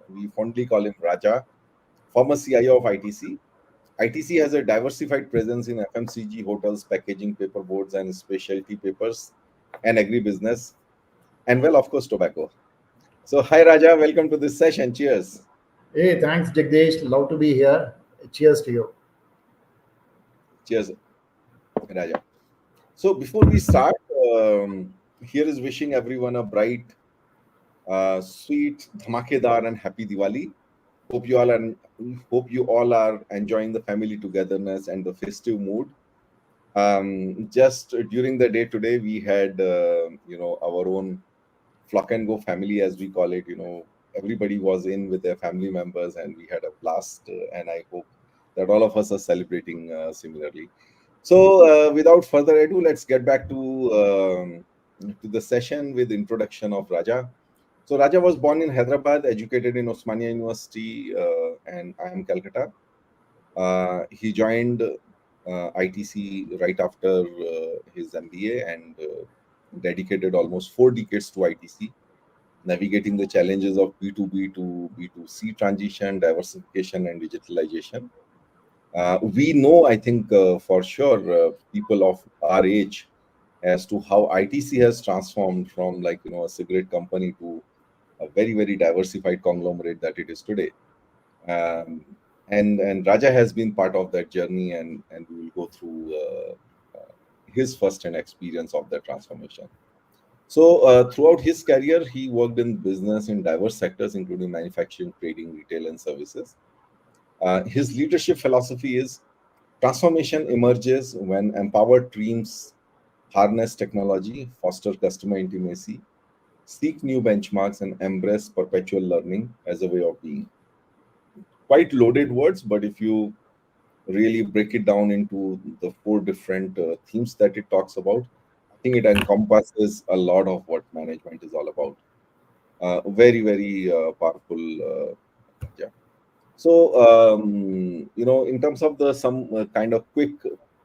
We fondly call him Raja, former CIO of ITC. ITC has a diversified presence in FMCG, hotels, packaging, paperboards, and specialty papers, and agribusiness, and well, of course, tobacco. So, hi Raja, welcome to this session. Cheers. Hey, thanks, Jagdish. Love to be here. Cheers to you. Cheers, Raja. So, before we start, here is wishing everyone a bright, sweet, dhamakedar, and happy Diwali. Hope you all are hope you all are enjoying the family togetherness and the festive mood. Just during the day today, we had our own flock and go family, as we call it. Everybody was in with their family members, and we had a blast. And I hope that all of us are celebrating similarly. So, without further ado, let's get back to the session with introduction of Raja. So Raja was born in Hyderabad, educated in Osmania University, and I am Calcutta. He joined ITC right after his MBA and dedicated almost 4 decades to ITC, navigating the challenges of B2B to B2C transition, diversification, and digitalization. We know, I think, for sure, people of our age as to how ITC has transformed from a cigarette company to a very, very diversified conglomerate that it is today. And Raja has been part of that journey, and we will go through his first-hand experience of that transformation. So throughout his career, he worked in business in diverse sectors, including manufacturing, trading, retail, and services. His leadership philosophy is transformation emerges when empowered teams harness technology, foster customer intimacy, seek new benchmarks, and embrace perpetual learning as a way of being. Quite loaded words, but if you really break it down into the 4 different themes that it talks about, I think it encompasses a lot of what management is all about. Very, very powerful. Yeah. So, in terms of the some kind of quick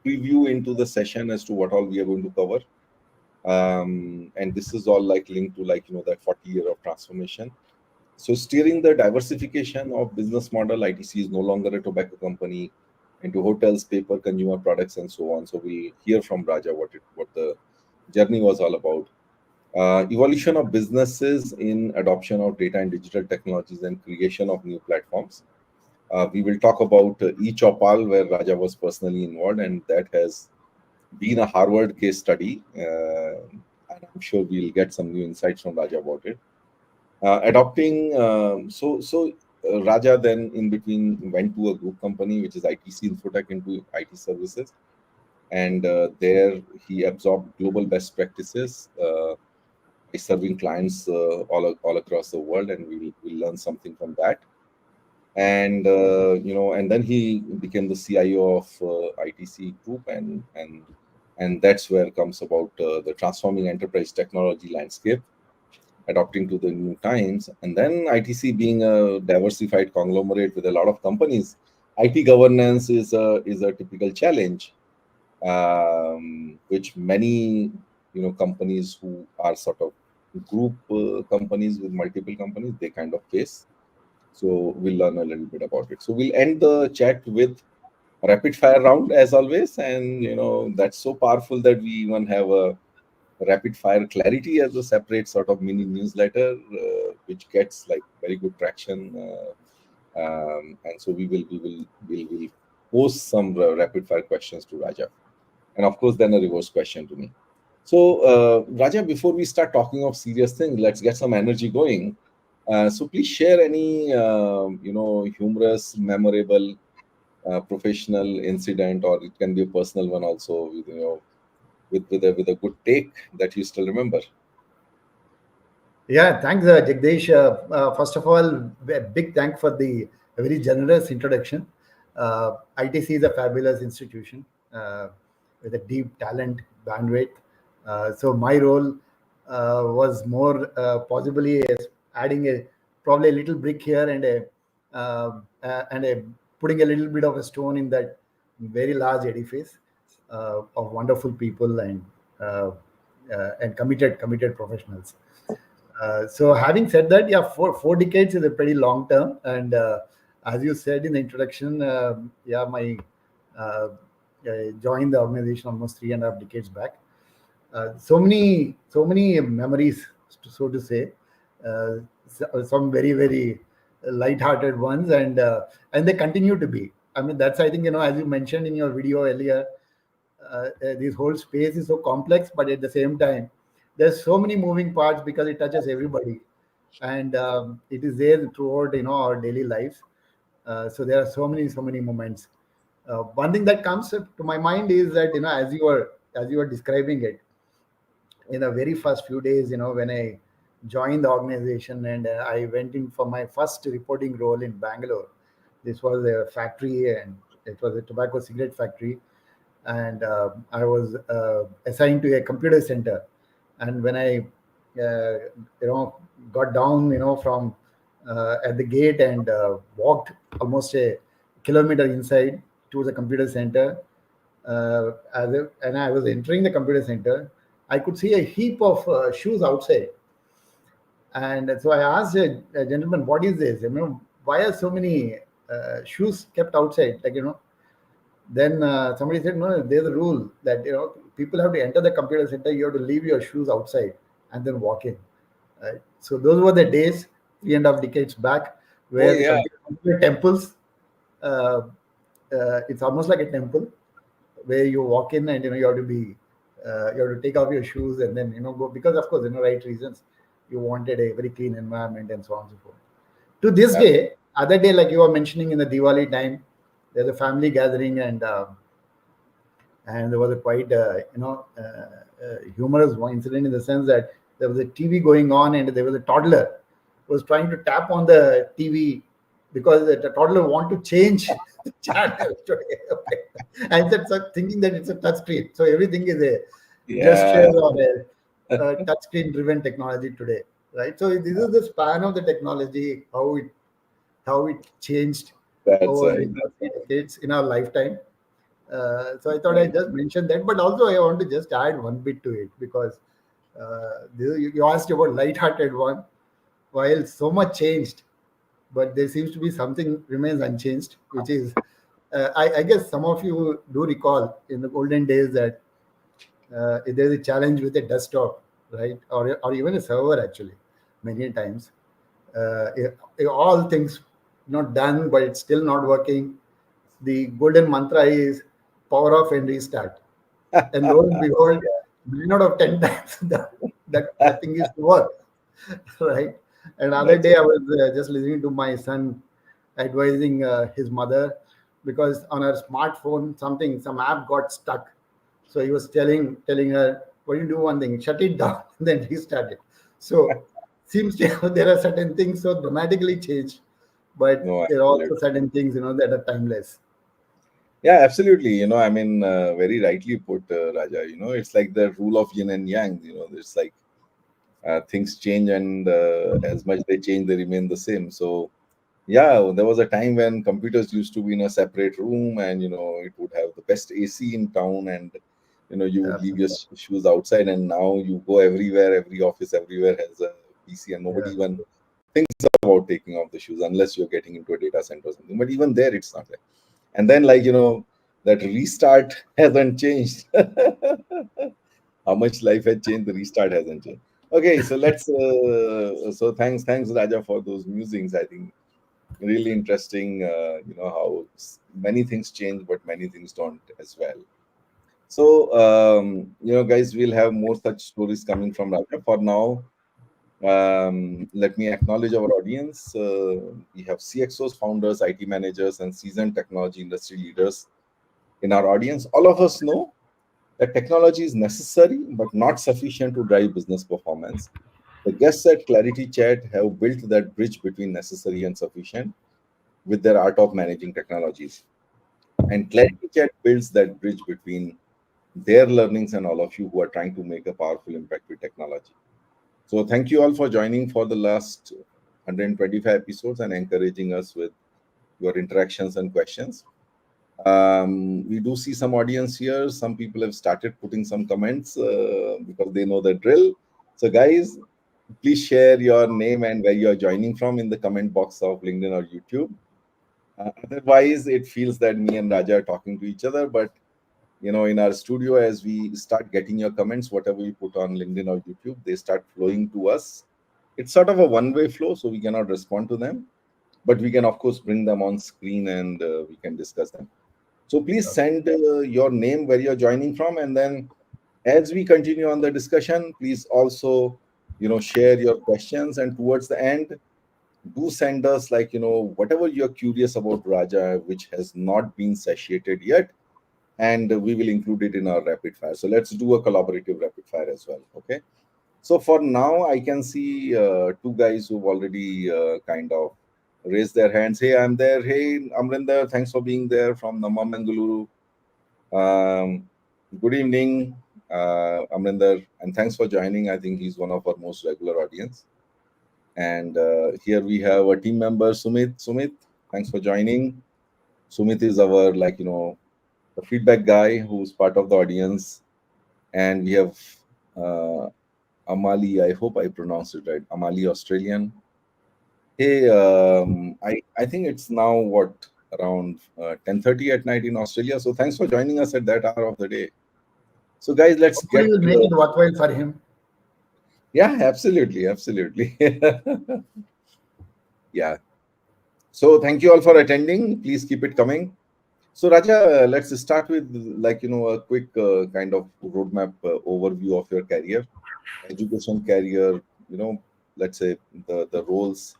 preview into the session as to what all we are going to cover. And this is all linked to that 40 year of transformation. So steering the diversification of business model, ITC is no longer a tobacco company, into hotels, paper, consumer products, and so on. So we'll hear from Raja what the journey was all about. Evolution of businesses in adoption of data and digital technologies and creation of new platforms. We will talk about eChaupal, where Raja was personally involved, and that has been a Harvard case study, and I'm sure we'll get some new insights from Raja about it. Adopting, Raja then in between went to a group company, which is ITC Infotech, into IT services, and there he absorbed global best practices by serving clients all across the world, and we'll learn something from that. And and then he became the CIO of ITC Group, and that's where comes about the transforming enterprise technology landscape, adopting to the new times. And then ITC being a diversified conglomerate with a lot of companies, IT governance is a typical challenge, which many companies who are sort of group companies with multiple companies, they kind of face. So we'll learn a little bit about it. So we'll end the chat with a rapid fire round as always, and that's so powerful that we even have a rapid fire clarity as a separate sort of mini newsletter, which gets very good traction. And so we'll post some rapid fire questions to Raja, and of course then a reverse question to me. So Raja, before we start talking of serious things, let's get some energy going. So please share any humorous, memorable, professional incident, or it can be a personal one also, with a good take that you still remember. Yeah, thanks, Jagdish. First of all, a big thank for the very generous introduction. ITC is a fabulous institution with a deep talent bandwidth. So my role was more possibly adding probably a little brick here and putting a little bit of a stone in that very large edifice of wonderful people and committed professionals. So having said that, yeah, four decades is a pretty long term, and as you said in the introduction, yeah, my uh, I joined the organization almost 3.5 decades back. So many memories, so to say, some very very light-hearted ones, and they continue to be. I mean, that's, I think, as you mentioned in your video earlier, this whole space is so complex, but at the same time, there's so many moving parts because it touches everybody, and it is there throughout our daily lives. So there are so many moments. One thing that comes to my mind is that, as you were describing it, in the very first few days, when I joined the organization, and I went in for my first reporting role in Bangalore. This was a factory, and it was a tobacco cigarette factory, and I was assigned to a computer center. And when I, got down, from at the gate, and walked almost a kilometer inside to the computer center, and I was entering the computer center, I could see a heap of shoes outside. And so I asked a gentleman, "What is this? Why are so many shoes kept outside?" Then somebody said, "No, there's a rule that people have to enter the computer center. You have to leave your shoes outside and then walk in." Right? So those were the days, 3.5 decades back, Oh where the yeah, computer temples. Uh, it's almost like a temple where you walk in, and you have to take off your shoes and then go, because of course, right reasons, you wanted a very clean environment and so on and so forth. To this ab- day, other day, like you were mentioning, in the Diwali time, there's a family gathering, and there was a quite humorous one incident, in the sense that there was a TV going on, and there was a toddler who was trying to tap on the TV because the toddler want to change the channel today. And that's thinking that it's a touch screen, so everything is a gesture yeah. or a touch screen driven technology today, right? So this is the span of the technology, how it changed That's over right. That's 3 decades in our lifetime. So I thought I right. just mentioned that, but also I want to just add one bit to it, because you asked about light-hearted one. While so much changed, but there seems to be something remains unchanged, which is, I guess some of you do recall in the olden days that if there's a challenge with a desktop, right, or even a server, actually, many times, if all things not done, but it's still not working. The golden mantra is power off and restart. And lo and behold, 9 out of 10 times that thing is to work, right? Another That's day, right. I was just listening to my son advising his mother, because on her smartphone, some app got stuck. So he was telling her, "When you do one thing, shut it down, then restart it." So seems to there are certain things so dramatically changed, but No, there are also absolutely. certain things that are timeless. Yeah, absolutely. Very rightly put, Raja. It's like the rule of yin and yang. It's like things change, and as much they change, they remain the same. So, yeah, there was a time when computers used to be in a separate room, and it would have the best AC in town, and you would leave your Absolutely. shoes outside, and now you go everywhere, every office, everywhere has a PC, and nobody Yeah. even thinks about taking off the shoes unless you're getting into a data center or something. But even there, it's not there. And then, like, that restart hasn't changed. How much life had changed, the restart hasn't changed. Okay, so so thanks Raja for those musings. I think really interesting, how many things change, but many things don't as well. So, guys, we'll have more such stories coming from Raja. For now, let me acknowledge our audience. We have CXOs, founders, IT managers, and seasoned technology industry leaders in our audience. All of us know that technology is necessary but not sufficient to drive business performance. The guests at ClariTea Chat have built that bridge between necessary and sufficient with their art of managing technologies. And ClariTea Chat builds that bridge between their learnings and all of you who are trying to make a powerful impact with technology. So thank you all for joining for the last 125 episodes and encouraging us with your interactions and questions. We do see some audience here. Some people have started putting some comments because they know the drill. So, guys, Please share your name and where you are joining from in the comment box of LinkedIn or YouTube. Otherwise, it feels that me and Raja are talking to each other. But in our studio, as we start getting your comments, whatever we put on LinkedIn or YouTube, they start flowing to us. It's sort of a one-way flow, so we cannot respond to them, but we can of course bring them on screen and we can discuss them. So please Okay. send your name, where you're joining from, and then as we continue on the discussion, please also share your questions, and towards the end, do send us, like, whatever you're curious about Raja, which has not been satiated yet, and we will include it in our rapid fire. So let's do a collaborative rapid fire as well. Okay. So for now, I can see two guys who've already kind of raised their hands. Hey, I'm there. Hey, Amarinder, thanks for being there from Mangaluru. Um, Good evening, Amarinder, and thanks for joining. I think he's one of our most regular audience. And here we have a team member, Sumit. Sumit, thanks for joining. Sumit is our, like, the feedback guy who's part of the audience. And we have uh, Amali, I hope I pronounced it right. Amali, Australian. Hey, I think it's now what, around 10:30 at night in Australia. So thanks for joining us at that hour of the day. So guys, let's Hopefully, get we'll make it worthwhile for him. yeah, absolutely, absolutely. Yeah. So thank you all for attending. Please keep it coming. So Raja, let's start with, like, a quick kind of roadmap overview of your career, education career. Let's say the roles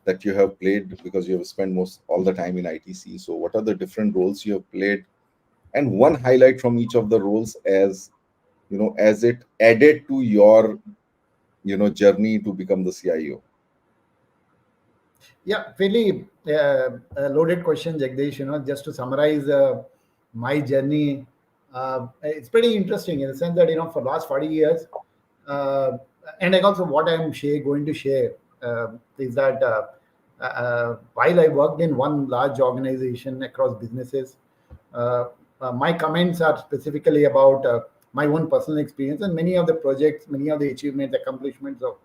that you have played, because you have spent most all the time in ITC. So what are the different roles you have played, and one highlight from each of the roles, as it added to your journey to become the CIO. Yeah, fairly loaded question, Jagdish. Just to summarize my journey, it's pretty interesting in the sense that for last 40 years, uh, and like also what I'm going to share is that while I worked in one large organization across businesses, uh, my comments are specifically about my own personal experience, and many of the projects, many of the achievements, accomplishments of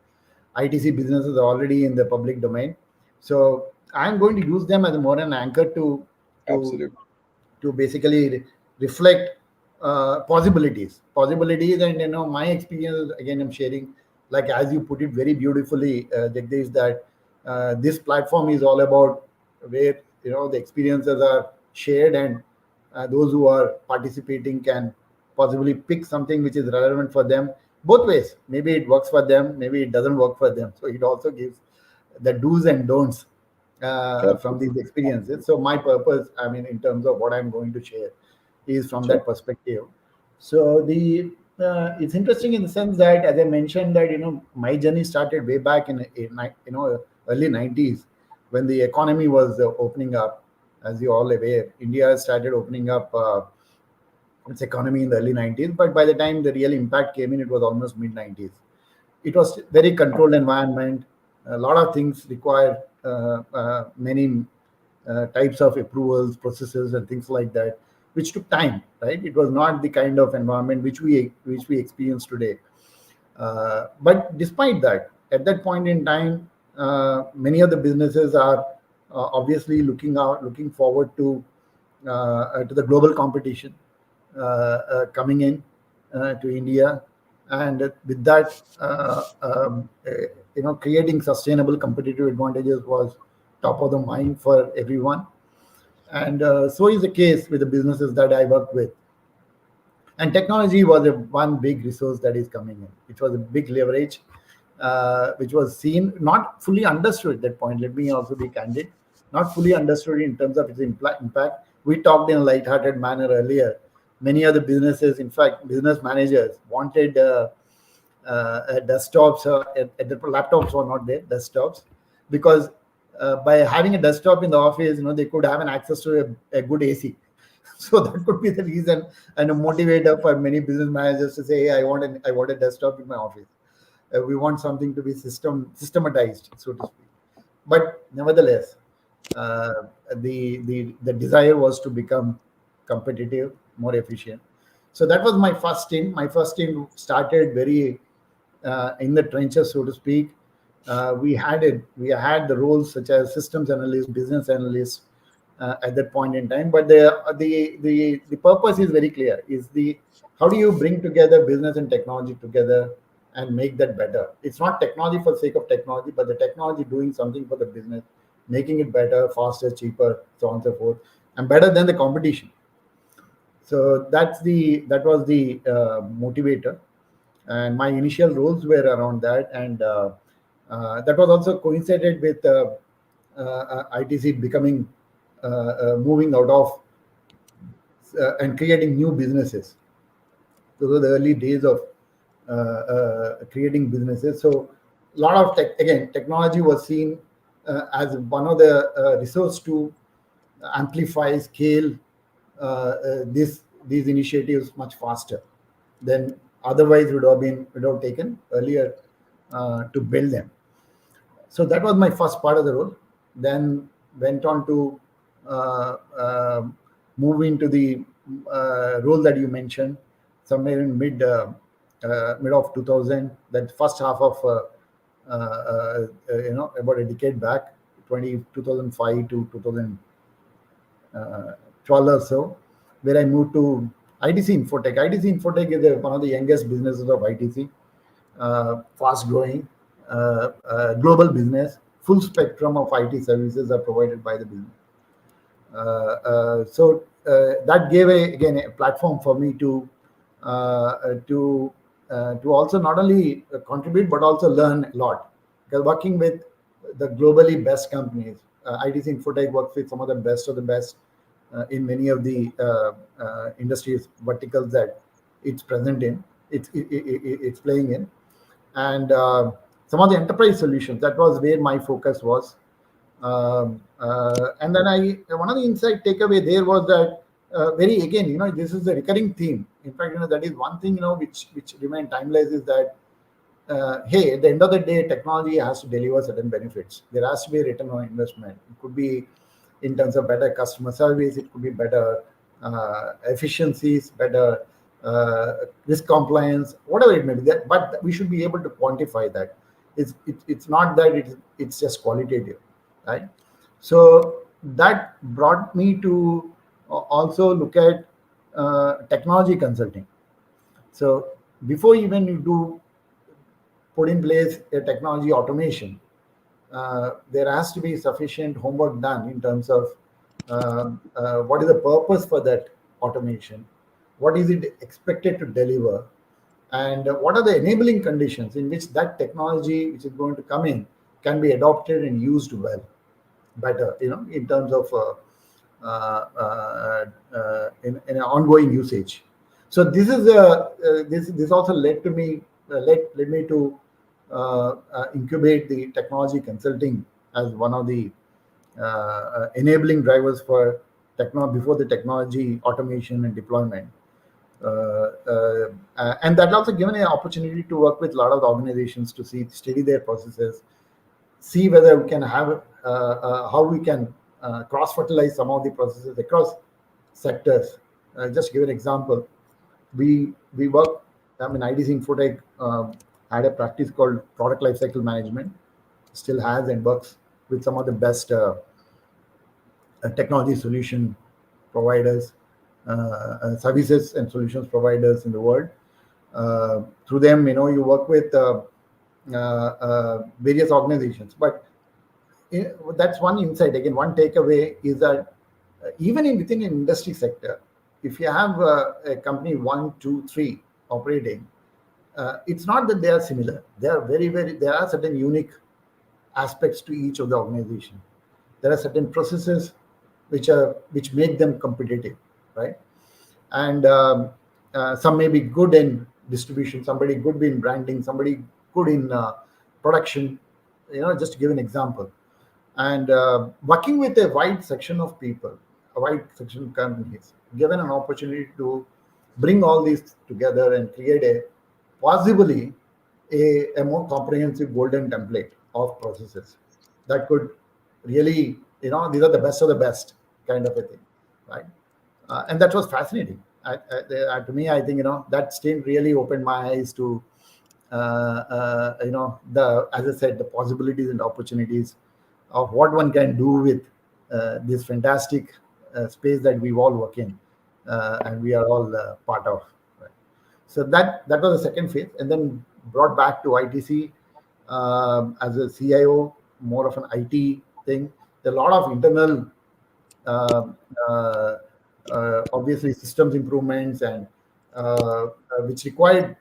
ITC businesses are already in the public domain. So I'm going to use them as more an anchor to Absolutely. to basically reflect possibilities, and my experience. Again, I'm sharing, like as you put it very beautifully, Jagdish, that this platform is all about where the experiences are shared, and those who are participating can possibly pick something which is relevant for them both ways. Maybe it works for them, maybe it doesn't work for them. So it also gives the do's and don'ts from these Absolutely. experiences. So my purpose, I mean, in terms of what I'm going to share, is from Sure. that perspective. So the it's interesting in the sense that, as I mentioned, that my journey started way back in early 90s, when the economy was opening up. As you all aware, India started opening up its economy in the early 90s, but by the time the real impact came in, it was almost mid 90s. It was very controlled environment. A lot of things require many types of approvals, processes, and things like that, which took time. Right? It was not the kind of environment which we experience today. But despite that, at that point in time, many of the businesses are obviously looking forward to the global competition coming in to India, and with that, creating sustainable competitive advantages was top of the mind for everyone, and so is the case with the businesses that I work with. And technology was one big resource that is coming in, which was a big leverage, which was seen, not fully understood at that point. Let me also be candid, not fully understood in terms of its impact. We talked in a light-hearted manner earlier. Many of the businesses, in fact, business managers wanted desktops, at the laptops were not there, desktops, because by having a desktop in the office, they could have an access to a good AC. So that could be the reason and a motivator for many business managers to say, "Hey, I want a desktop in my office. We want something to be systematized, so to speak." But nevertheless, uh, the desire was to become competitive, more efficient. So that was my first stint. My first stint started very in the trenches, so to speak. We had the roles such as systems analyst, business analyst at that point in time. But the purpose is very clear: is the how do you bring together business and technology together and make that better? It's not technology for the sake of technology, but the technology doing something for the business, making it better, faster, cheaper, so on and so forth, and better than the competition. So that was the motivator, and my initial roles were around that, and that was also coincided with ITC becoming moving out of and creating new businesses. Those were the early days of creating businesses. So a lot of technology was seen as one of the resource to amplify, scale these initiatives much faster than otherwise would have taken earlier to build them. So that was my first part of the role. Then went on to move into the role that you mentioned, somewhere in mid of 2000. That first half of about a decade back, 2005 to 2012 or so, where I moved to ITC Infotech. ITC Infotech is one of the youngest businesses of ITC, fast growing, global business. Full spectrum of IT services are provided by the business. So that gave again a platform for me to also not only contribute but also learn a lot. Because working with the globally best companies, ITC Infotech works with some of the best in many of the industries verticals that it's present in, it's playing in, and some of the enterprise solutions. That was where my focus was. And then one of the insight takeaway there was that very again, this is a recurring theme. In fact, that is one thing which remain timeless is that hey, at the end of the day, technology has to deliver certain benefits. There has to be a return on investment. It could be in terms of better customer service. It could be better efficiencies, better risk compliance, whatever it may be. But we should be able to quantify that. It's not that it's just qualitative, right? So that brought me to also look at technology consulting. So before even you do put in place a technology automation, there has to be sufficient homework done in terms of what is the purpose for that automation, what is it expected to deliver, and what are the enabling conditions in which that technology which is going to come in can be adopted and used better, in terms of in an ongoing usage. So this is this also led me to incubate the technology consulting as one of the enabling drivers for before the technology automation and deployment. And that also given an opportunity to work with a lot of organizations to study their processes, see whether we can have how we can cross-fertilize some of the processes across sectors. Just give an example. We work. ITC Infotech had a practice called product lifecycle management, still has and works with some of the best technology solution providers, services and solutions providers in the world. Through them, you work with various organizations. But that's one insight. Again, one takeaway is that even within an industry sector, if you have a company 1, 2, 3 operating, it's not that they are similar. They are there are certain unique aspects to each of the organization. There are certain processes which make them competitive, right? And some may be good in distribution, somebody good in branding, somebody good in production, just to give an example. And working with a wide section of people, a wide section of companies, given an opportunity to bring all these together and create possibly a more comprehensive golden template of processes that could really, these are the best of the best kind of a thing, right? And that was fascinating. To me, I think, that still really opened my eyes to as I said, the possibilities and opportunities of what one can do with this fantastic space that we all work in, and we are all part of. Right? So that was the second phase, and then brought back to ITC as a CIO, more of an IT thing. There are a lot of internal, uh, uh, obviously, systems improvements and which required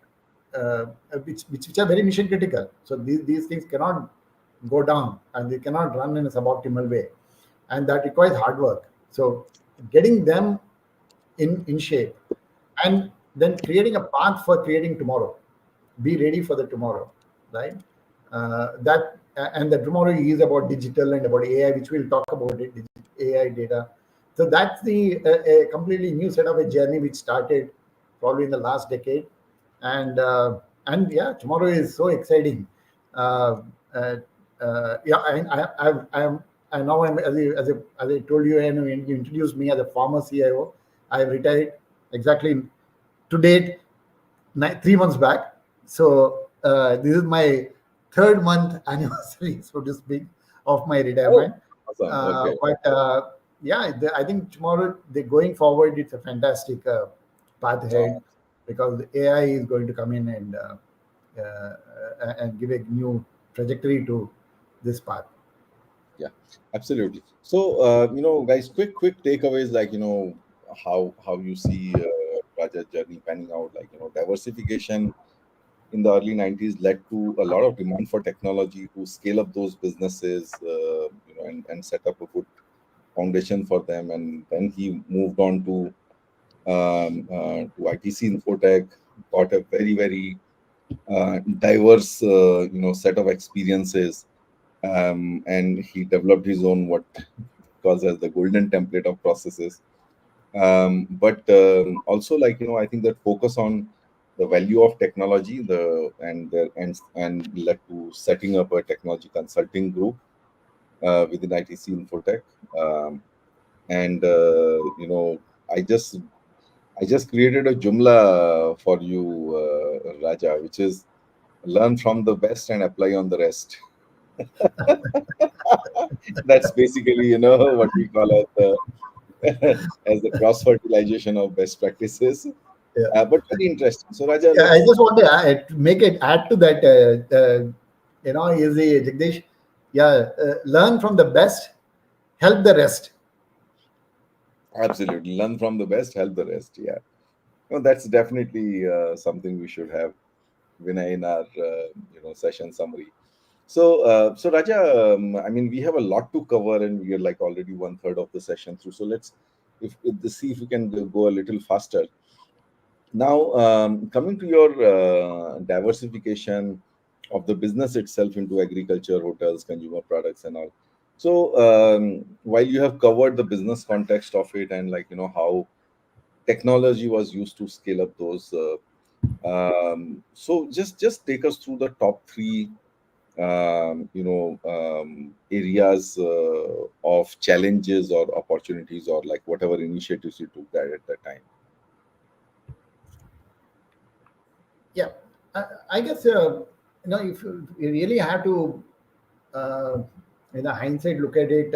which are very mission critical. So these things cannot go down and they cannot run in a suboptimal way, and that requires hard work. So getting them in shape, and then creating a path for creating tomorrow. Be ready for the tomorrow, right? That and the tomorrow is about digital and about AI, which we'll talk about it. AI data. So that's the a completely new set of a journey which started probably in the last decade, and yeah, tomorrow is so exciting. Uh, uh, yeah, I now I'm as I told you, and you introduced me as a former CIO. I have retired exactly to date 3 months back. So this is my third month anniversary, so to speak, of my Oh, retirement. awesome. Okay. But yeah, I think tomorrow, going forward, it's a fantastic path ahead, because the AI is going to come in and give a new trajectory to this path. Yeah, absolutely. So, guys, quick takeaways, like, how you see Raja's journey panning out, like, diversification in the early 90s led to a lot of demand for technology to scale up those businesses, and set up a good foundation for them. And then he moved on to ITC Infotech, got a very, very diverse, set of experiences, and he developed his own, what calls as the golden template of processes. But also, like, I think that focus on the value of technology, and led to setting up a technology consulting group within ITC Infotech. And I just created a jumla for you, Raja, which is learn from the best and apply on the rest. That's basically, what we call as the as the cross fertilization of best practices. Yeah, But very interesting. So, Raja, yeah. I let's just want to add to that. Is the Jagdish? Yeah, learn from the best, help the rest. absolutely learn from the best, help the rest. Yeah, no, that's definitely something we should have, Vinay, in our session summary. So Raja, I mean, we have a lot to cover, and we are like already one third of the session through. So let's, see if we can go a little faster. Now, coming to your diversification of the business itself into agriculture, hotels, consumer products, and all. So, while you have covered the business context of it, and, like, how technology was used to scale up those, so just take us through the top three, areas of challenges or opportunities, or like whatever initiatives you took that at that time. Yeah, I guess if you really have to, uh, in a hindsight, look at it,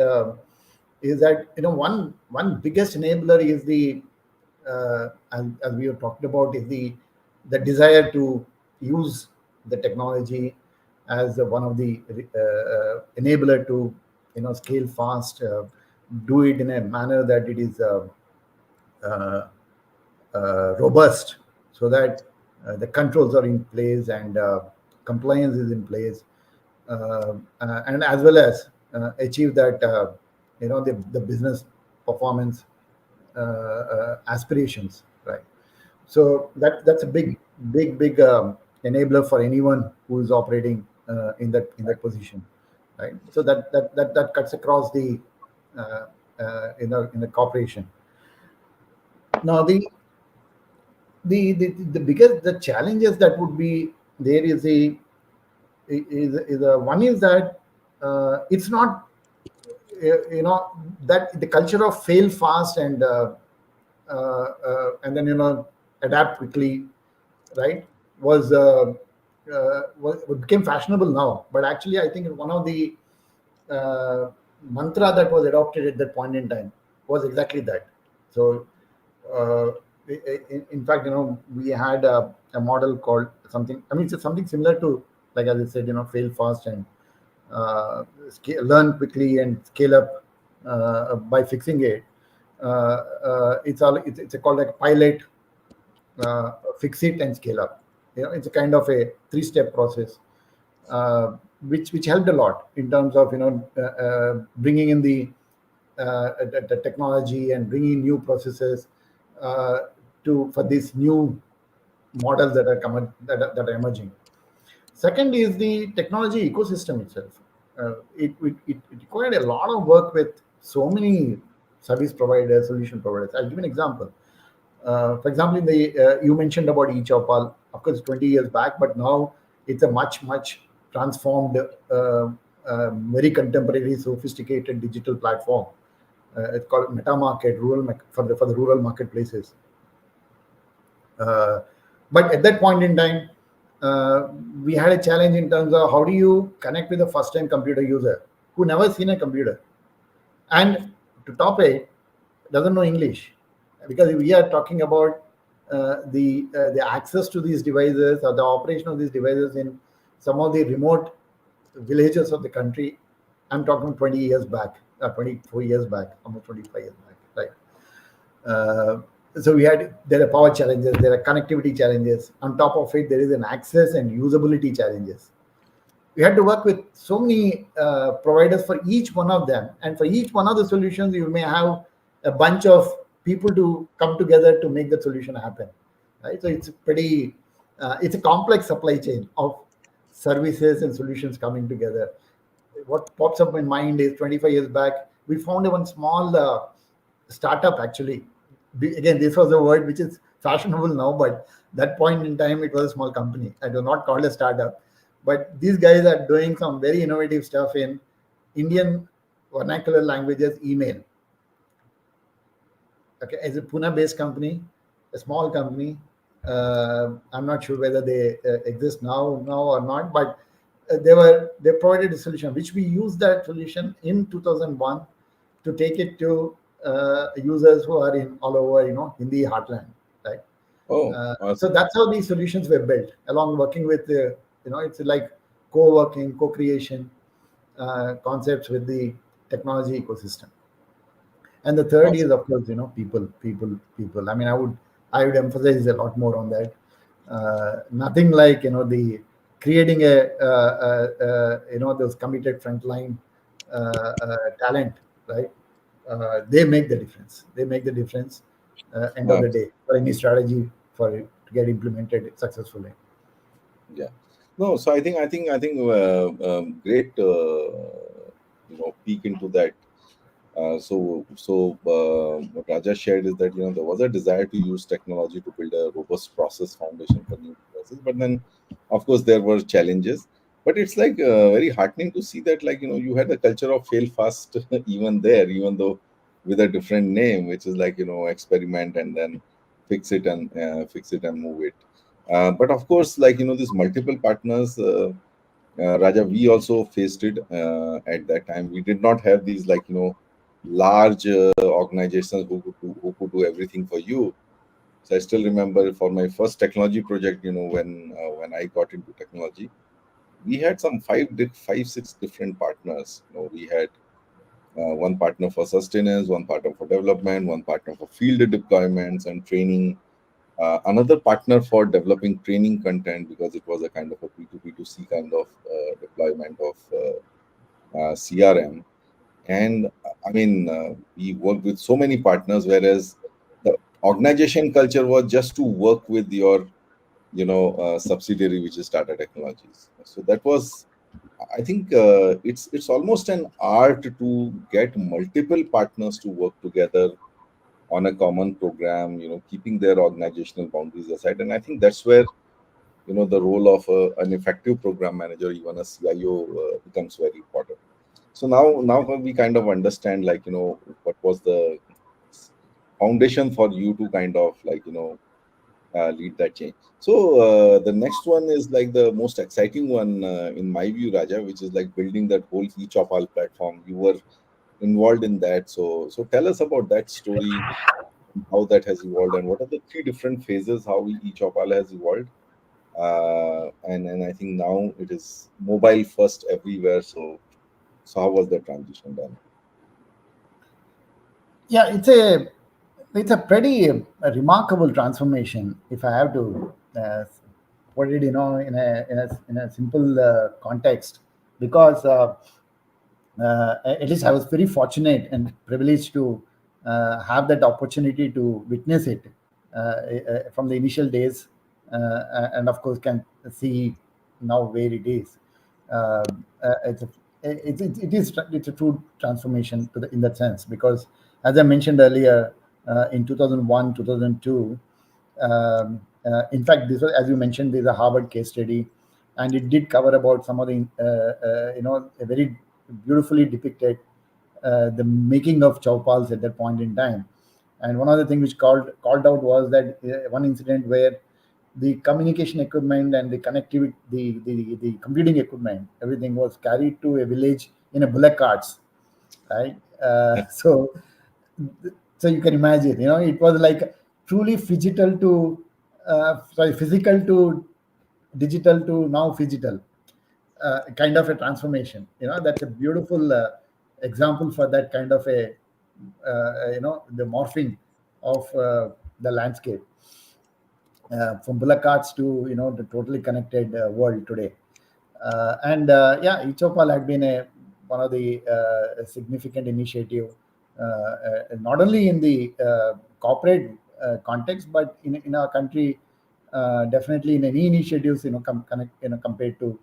is that one biggest enabler is the as we have talked about, is the desire to use the technology as one of the enabler to scale fast, do it in a manner that it is uh, robust, so that the controls are in place and compliance is in place, and as well as achieve that the business performance aspirations, right? So that's a big enabler for anyone who is operating in that position, right? So that cuts across the in the corporation. Now the biggest the challenges that would be there is one is that it's not that the culture of fail fast and then adapt quickly, right, was became fashionable now, but actually I think one of the uh, mantra that was adopted at that point in time was exactly that. So, uh, in fact, we had a model called something. I mean, it's something similar to, like as I said, fail fast and learn quickly and scale up by fixing it. It's called like pilot, fix it, and scale up. It's a kind of a three-step process, uh, which helped a lot in terms of bringing in the technology and bringing in new processes uh, to for these new models that are coming that are emerging. Second is the technology ecosystem itself. It required a lot of work with so many service providers, solution providers. I'll give you an example. For example, in the you mentioned about eChaupal. Of course, 20 years back, but now it's a much transformed, very contemporary, sophisticated digital platform. It's called Meta Market, for the rural marketplaces. Uh, but at that point in time, we had a challenge in terms of how do you connect with a first-time computer user who never seen a computer, and to top it, doesn't know English, because we are talking about the access to these devices or the operation of these devices in some of the remote villages of the country. I'm talking 20 years back, 24 years back, almost 25 years back, right? Uh, so there are power challenges, there are connectivity challenges. On top of it, there is an access and usability challenges. We had to work with so many providers for each one of them, and for each one of the solutions, you may have a bunch of people to come together to make the solution happen. Right? So it's a complex supply chain of services and solutions coming together. What pops up in mind is 25 years back, we found one small startup actually. Again, this was a word which is fashionable now, but that point in time, it was a small company. I do not call it a startup, but these guys are doing some very innovative stuff in Indian vernacular languages, email. Okay, as a Pune-based company, a small company. I'm not sure whether they exist now or not, but they provided a solution which we used that solution in 2001 to take it to users who are in all over Hindi heartland, right? Oh, So awesome. that's how these solutions were built, along working with it's like co-working, co-creation concepts with the technology ecosystem. And the third is, Awesome. of course, people. I mean, I would emphasize a lot more on that. Nothing like the creating those committed frontline talent, right? They make the difference. They make the difference. End of Uh, the day, for any strategy for it to get implemented successfully. yeah. No, so I think great peek into that. What Raja shared is that there was a desire to use technology to build a robust process foundation for new devices, but then of course there were challenges. But it's like very heartening to see that you had a culture of fail fast even there, even though with a different name, which is like experiment and then fix it and move it. But of course, these multiple partners. Raja, we also faced it at that time. We did not have these large organizations who could do everything for you. So I still remember for my first technology project, when I got into technology, we had some five, six different partners. We had one partner for sustenance, one partner for development, one partner for field deployments and training, another partner for developing training content because it was a kind of a B2B2C kind of deployment of CRM. And I mean, we worked with so many partners, whereas the organization culture was just to work with your, subsidiary, which is Tata Technologies. So that was, I think, it's almost an art to get multiple partners to work together on a common program, keeping their organizational boundaries aside. And I think that's where, the role of an effective program manager, even a CIO, becomes very important. So now we kind of understand, what was the foundation for you to kind of lead that change. So the next one is like the most exciting one in my view, Raja, which is like building that whole eChaupal platform. You were involved in that, so tell us about that story, how that has evolved, and what are the three different phases how eChaupal has evolved. And I think now it is mobile first everywhere. So how was the transition done? Yeah, it's a pretty remarkable transformation. If I have to put it, in a simple context, because at least I was very fortunate and privileged to have that opportunity to witness it from the initial days, and of course can see now where it is. Uh, it's a, it's a true transformation in that sense, because as I mentioned earlier, in 2001, 2002. In fact, this was, as you mentioned, there's a Harvard case study, and it did cover about some of the, a very beautifully depicted the making of Chaupals at that point in time. And one of the things which called out was that one incident where the communication equipment and the connectivity, the computing equipment, everything was carried to a village in a bullock carts, right? So you can imagine, it was like truly physical to digital to now physical, kind of a transformation. That's a beautiful example for that kind of a, the morphing of the landscape, from bullock carts to the totally connected world today. And yeah, eChaupal had been one of the significant initiative, not only in the corporate context, but in our country, definitely in any initiatives, connect, compared to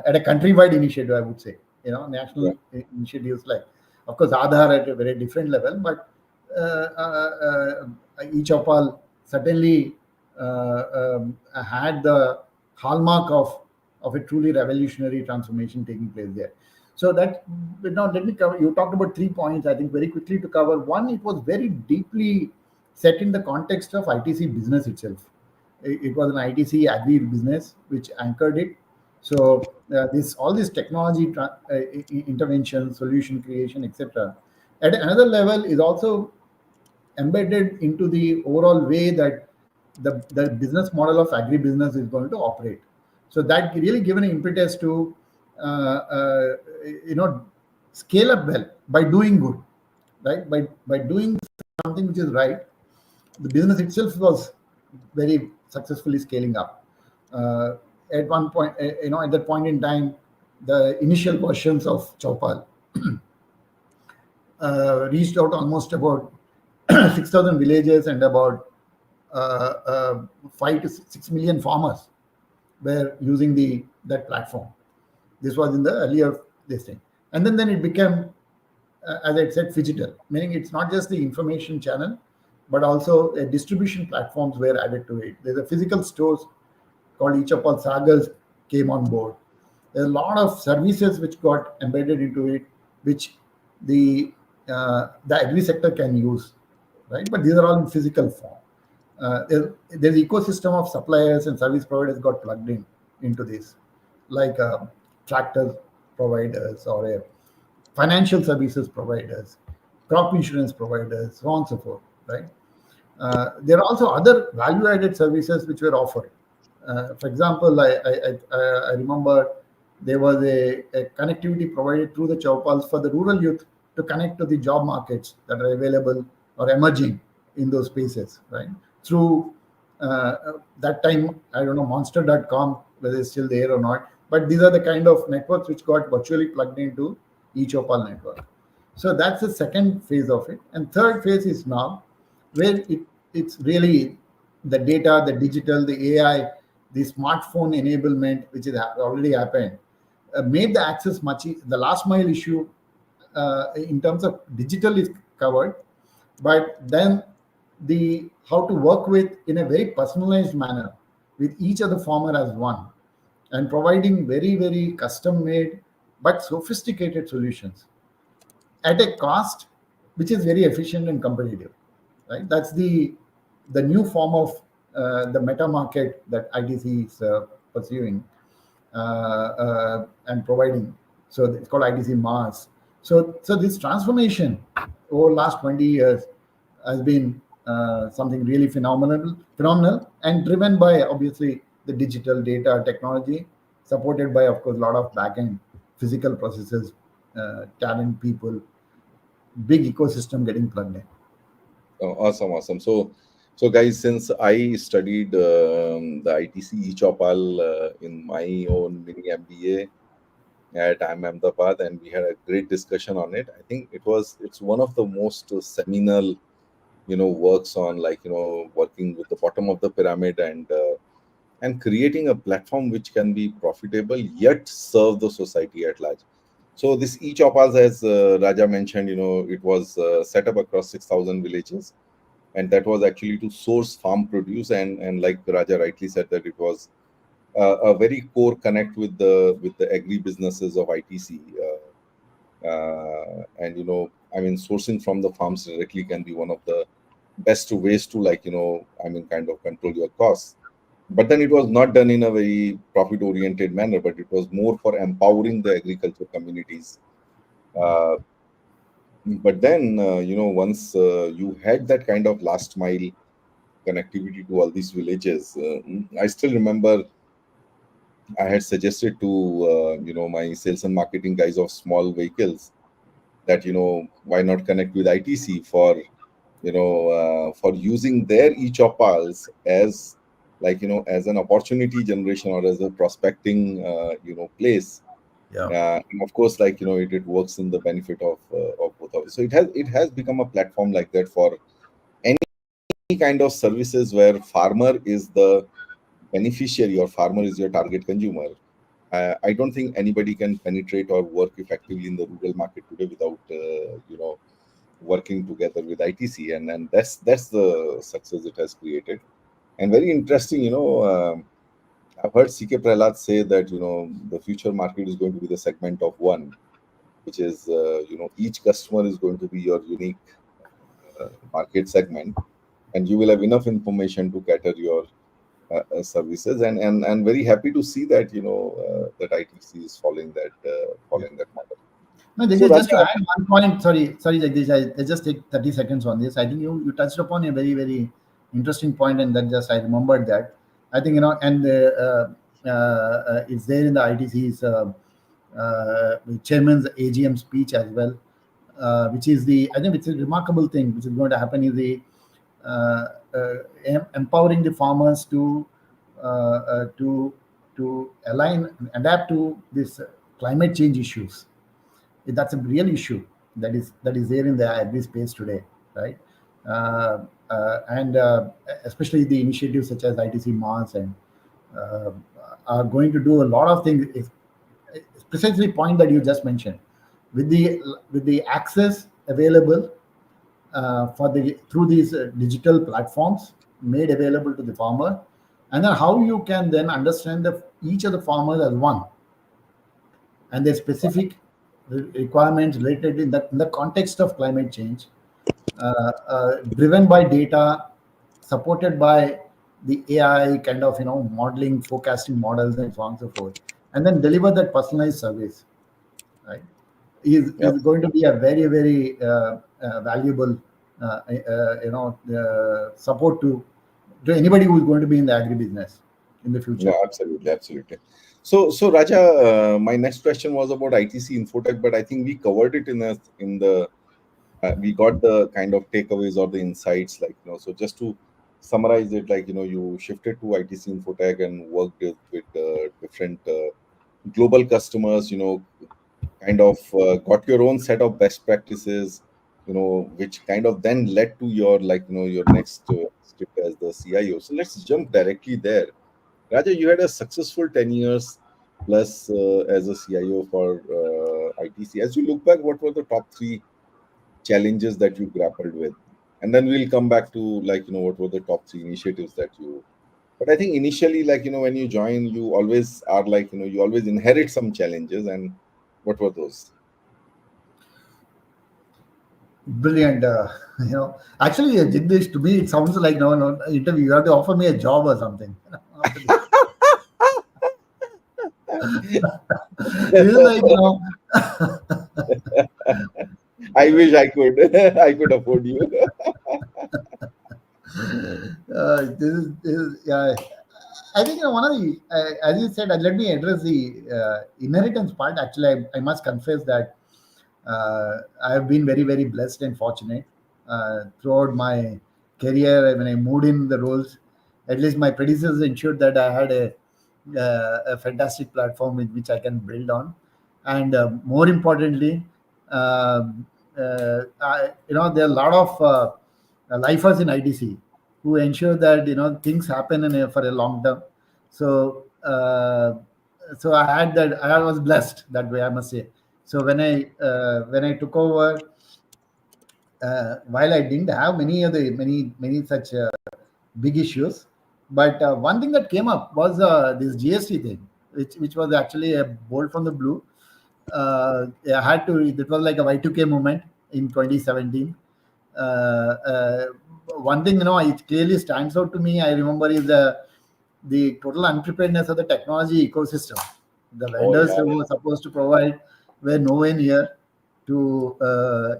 at a countrywide initiative, I would say, Yeah, national initiatives like, of course, Aadhaar at a very different level, but eChaupal certainly had the hallmark of a truly revolutionary transformation taking place there. So that, now let me cover. You talked about 3 points. I think very quickly to cover. One, it was very deeply set in the context of ITC business itself. It was an ITC agri business which anchored it. So this all this technology intervention, solution creation, etc. At another level is also embedded into the overall way that the business model of agribusiness is going to operate. So that really given an impetus to you know scale up well by doing good, right? By doing something which is right, the business itself was very successfully scaling up. At one point, at that point in time, the initial versions of Chaupal reached out almost about 6,000 villages, and about 5 to 6 million farmers were using that platform. This was in the earlier this thing, and then it became, as I said, phygital, meaning it's not just the information channel, but also distribution platforms were added to it. There's a physical stores called eChaupal Sagas came on board. There's a lot of services which got embedded into it, which the agri sector can use, right? But these are all in physical form. There's ecosystem of suppliers and service providers got plugged into this, like tractor providers or financial services providers, crop insurance providers, so on and so forth, right? There are also other value-added services which were offered. For example, I remember there was a connectivity provided through the Chaupals for the rural youth to connect to the job markets that are available or emerging in those spaces, right? Through that time, I don't know, monster.com, whether it's still there or not, but these are the kind of networks which got virtually plugged into each Opal network. So that's the second phase of it. And third phase is now where it's really the data, the digital, the AI, the smartphone enablement, which has already happened, made the access the last mile issue in terms of digital is covered, but then the how to work with in a very personalized manner with each of the farmer as one, and providing very very custom made but sophisticated solutions at a cost which is very efficient and competitive, right? That's the new form of the meta market that ITC is pursuing and providing. So it's called ITC Mars. So this transformation over last 20 years has been something really phenomenal, and driven by obviously the digital data technology, supported by, of course, a lot of backend physical processes, talent, people, big ecosystem getting plugged in. Awesome, awesome. So guys, since I studied the ITC eChaupal in my own mini MBA at IIM Ahmedabad, and we had a great discussion on it. I think it's one of the most seminal, works on, working with the bottom of the pyramid, and creating a platform which can be profitable yet serve the society at large. So this eChaupals, as Raja mentioned, it was set up across 6,000 villages, and that was actually to source farm produce, and like Raja rightly said, that it was a very core connect with the agri businesses of ITC. And I mean, sourcing from the farms directly can be one of the best ways to, kind of control your costs. But then it was not done in a very profit oriented manner, but it was more for empowering the agriculture communities. uh, but then, once you had that kind of last mile connectivity to all these villages, I still remember I had suggested to my sales and marketing guys of small vehicles that, why not connect with ITC for using their e-chopals as, as an opportunity generation or as a prospecting place. Yeah. And of course, it works in the benefit of both of us. So it has become a platform like that for any kind of services where farmer is the beneficiary or farmer is your target consumer. I don't think anybody can penetrate or work effectively in the rural market today without working together with ITC, and that's the success it has created. And very interesting, I've heard CK Prahlad say that the future market is going to be the segment of one, which is each customer is going to be your unique market segment, and you will have enough information to cater your services. And very happy to see that that ITC is Yeah. following that model. No, So Jagdish, just to Raja, add one point. Sorry, Jagdish. I just take 30 seconds on this. I think you touched upon a very interesting point, and then just I remembered that. I think and it's there in the ITC's chairman's AGM speech as well, which is the I think it's a remarkable thing which is going to happen is the uh, empowering the farmers uh, to align and adapt to this climate change issues. That's a real issue that is there in the agri space today, right? Uh, and especially the initiatives such as ITC Mars and uh, are going to do a lot of things. It's precisely point that you just mentioned, with the access available for the through these digital platforms made available to the farmer, and then how you can then understand each of the farmers as one and their specific requirements related in the context of climate change, driven by data, supported by the AI kind of modeling, forecasting models, and so on and so forth, and then deliver that personalized service. Right, yeah, is going to be a very valuable support to anybody who is going to be in the agribusiness in the yeah, future. absolutely, absolutely. So Raja, my next question was about ITC Infotech, but I think we covered it in the we got the kind of takeaways or the insights, so just to summarize it, you shifted to ITC Infotech and worked with different global customers, kind of got your own set of best practices, which kind of then led to your, your next step as the CIO. So let's jump directly there. Raja, you had a successful 10 years plus as a CIO for ITC. As you look back, what were the top three challenges that you grappled with? And then we'll come back to, what were the top three initiatives that you. But I think initially, when you join, you always are you always inherit some challenges. And what were those? Brilliant. Actually, Jigdish, to me, it sounds like no interview. You have to offer me a job or something. After this, this is like I wish I could. I could afford you. yeah. I think one of the, as you said, let me address the inheritance part. Actually, I must confess that I have been very, very blessed and fortunate throughout my career. When I moved in the roles, at least my predecessors ensured that I had a fantastic platform with which I can build on, and more importantly, there are a lot of lifers in ITC who ensure that things happen for a long term. So I had that. I was blessed that way, I must say. So when I took over, while I didn't have many such big issues, but one thing that came up was this GST thing, which was actually a bolt from the blue. I had to. It was like a Y2K moment in 2017. Uh, uh, One thing it clearly stands out to me. I remember is the total unpreparedness of the technology ecosystem. The Oh vendors yeah, who were supposed to provide were nowhere near to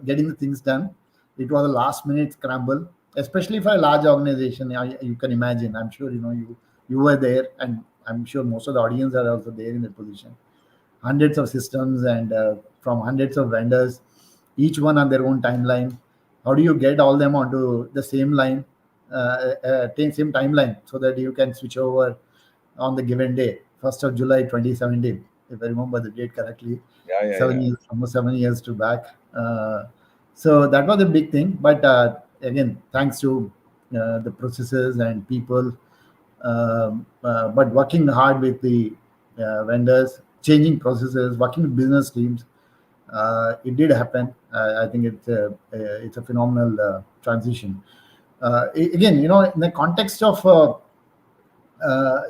getting the things done. It was a last minute scramble, especially for a large organization. You can imagine. I'm sure you were there, and I'm sure most of the audience are also there in that position. Hundreds of systems and from hundreds of vendors, each one on their own timeline. How do you get all them onto the same line, same timeline, so that you can switch over on the given day, 1st of July 2017, if I remember the date correctly, yeah, yeah, yeah. 7 years, almost 7 years to back. So that was a big thing. But again, thanks to the processes and people, but working hard with the vendors, changing processes, working with business teams, it did happen. I think it's a phenomenal transition. Again, in the context of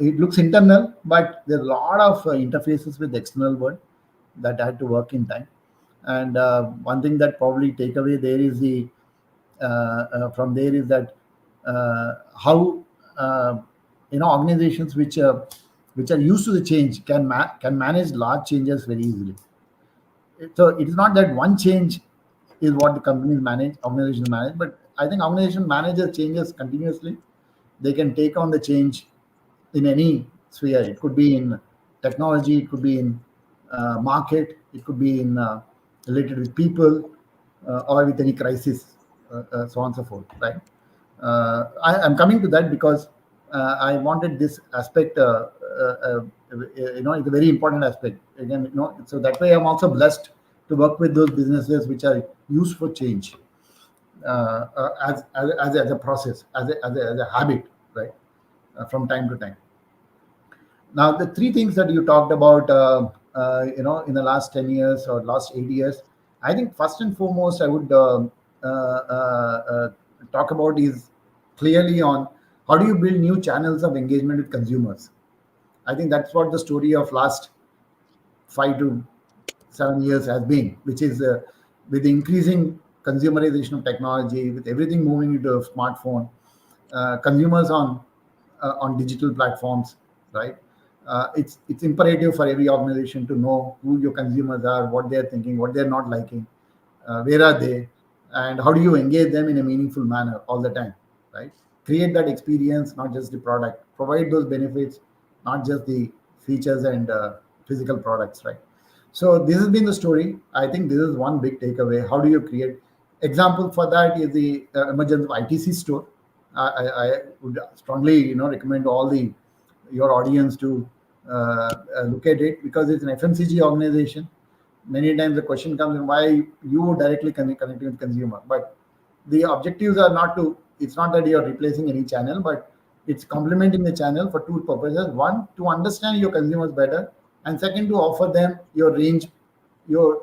it looks internal, but there are a lot of interfaces with the external world that had to work in time. And one thing that probably take away there is the from there is that how uh, organizations which are used to the change can manage large changes very easily. So it is not that one change is what the companies manage, organizations manage, but I think organization manages changes continuously. They can take on the change in any sphere. It could be in technology, it could be in market, it could be in related with people, or with any crisis, so on and so forth. Right. I'm coming to that because I wanted this aspect. It's a very important aspect. Again, so that way I'm also blessed to work with those businesses which are used for change as a process, as a habit, right? From time to time. Now, the three things that you talked about, in the last 10 years or last 8 years, I think first and foremost, I would talk about is clearly on how do you build new channels of engagement with consumers. I think that's what the story of last 5 to 7 years has been, which is with the increasing consumerization of technology, with everything moving into a smartphone, consumers on digital platforms, right? It's imperative for every organization to know who your consumers are, what they're thinking, what they're not liking, where are they, and how do you engage them in a meaningful manner all the time, right? Create that experience, not just the product. Provide those benefits, not just the features and physical products, right? So this has been the story. I think this is one big takeaway. How do you create? Example for that is the emergence of ITC store. I would strongly, recommend all the your audience to look at it because it's an FMCG organization. Many times the question comes in why you directly connecting with consumer, but the objectives are not to. It's not that you are replacing any channel, but it's complementing the channel for two purposes. One, to understand your consumers better, and second, to offer them your range, your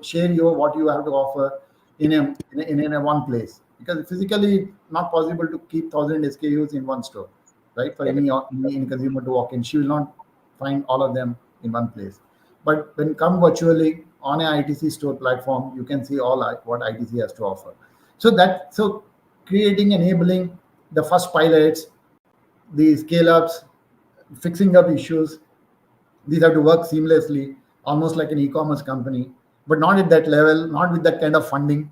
what you have to offer in a one place, because physically not possible to keep 1,000 SKUs in one store, right? For Correct. any consumer to walk in, she will not find all of them in one place. But when come virtually on a ITC store platform, you can see all what ITC has to offer. So creating, enabling the first pilots, the scale ups, fixing up issues. These have to work seamlessly, almost like an e-commerce company, but not at that level, not with that kind of funding,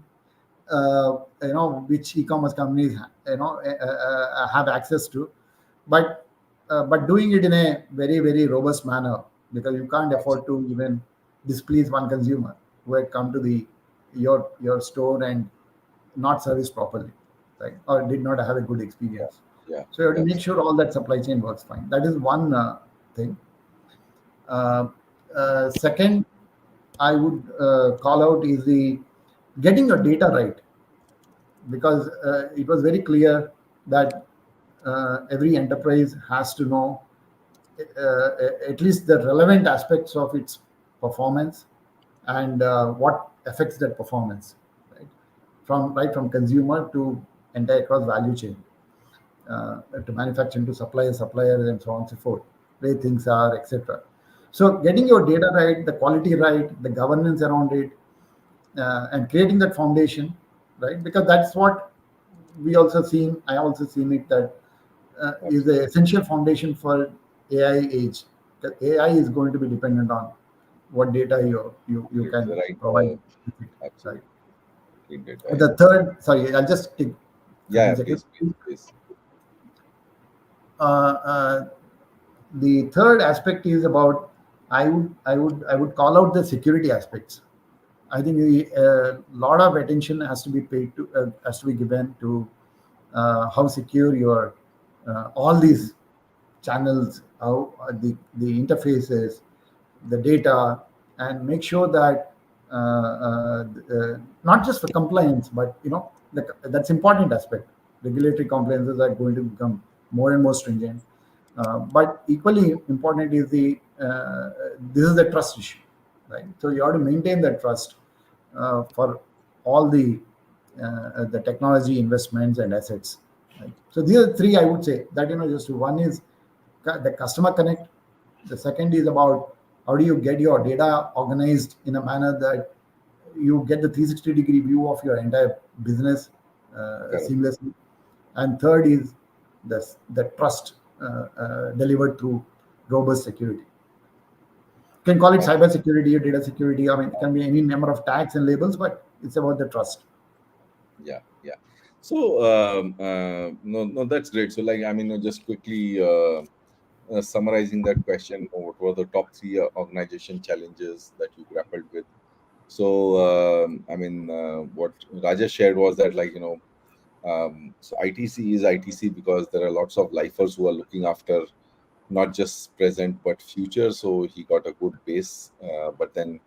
which e-commerce companies, have access to, but doing it in a very, very robust manner, because you can't afford to even displease one consumer who had come to your store and not serviced properly, right, or did not have a good Yeah, experience. yeah, So you have to make yes, sure all that supply chain works fine. That is one thing. Uh, Second, I would call out is the getting your data right, because it was very clear that every enterprise has to know at least the relevant aspects of its performance, and what affects that performance, right? From consumer to entire across value chain, to manufacturing to suppliers, and so on and so forth, where things are, etc. So getting your data right, the quality right, the governance around it, and creating that foundation, right? Because that's what we also seen. I also seen it that is the absolutely. essential foundation for AI age. The AI is going to be dependent on what data you It's the can right, provide with it, right? absolutely. Clean data, yeah. The third, sorry, I'll just take Yeah, 15 yeah, seconds. please, please, please. Uh, uh, the third aspect is about, I would call out the security aspects. I think a lot of attention has to be given to how secure your all these channels, how the interfaces, the data, and make sure that not just for compliance, but that's important aspect. Regulatory compliances are going to become more and more stringent, but equally important is this is the trust issue, right? So you have to maintain that trust for all the technology investments and assets. Right? So these are three I would say that just one is the customer connect. The second is about how do you get your data organized in a manner that you get the 360-degree view of your entire business Correct. seamlessly. And third is the trust delivered through robust security. You can call it Ab- cyber security or data security. I mean, it can be any number of tags and labels, but it's about the trust. Yeah, yeah. So, no, no, that's great. So, like, I mean, just quickly summarizing that question, what were the top three organization challenges that you grappled with? So, I mean, what Rajesh shared was that, like, so ITC is ITC because there are lots of lifers who are looking after not just present but future. So he got a good base. But then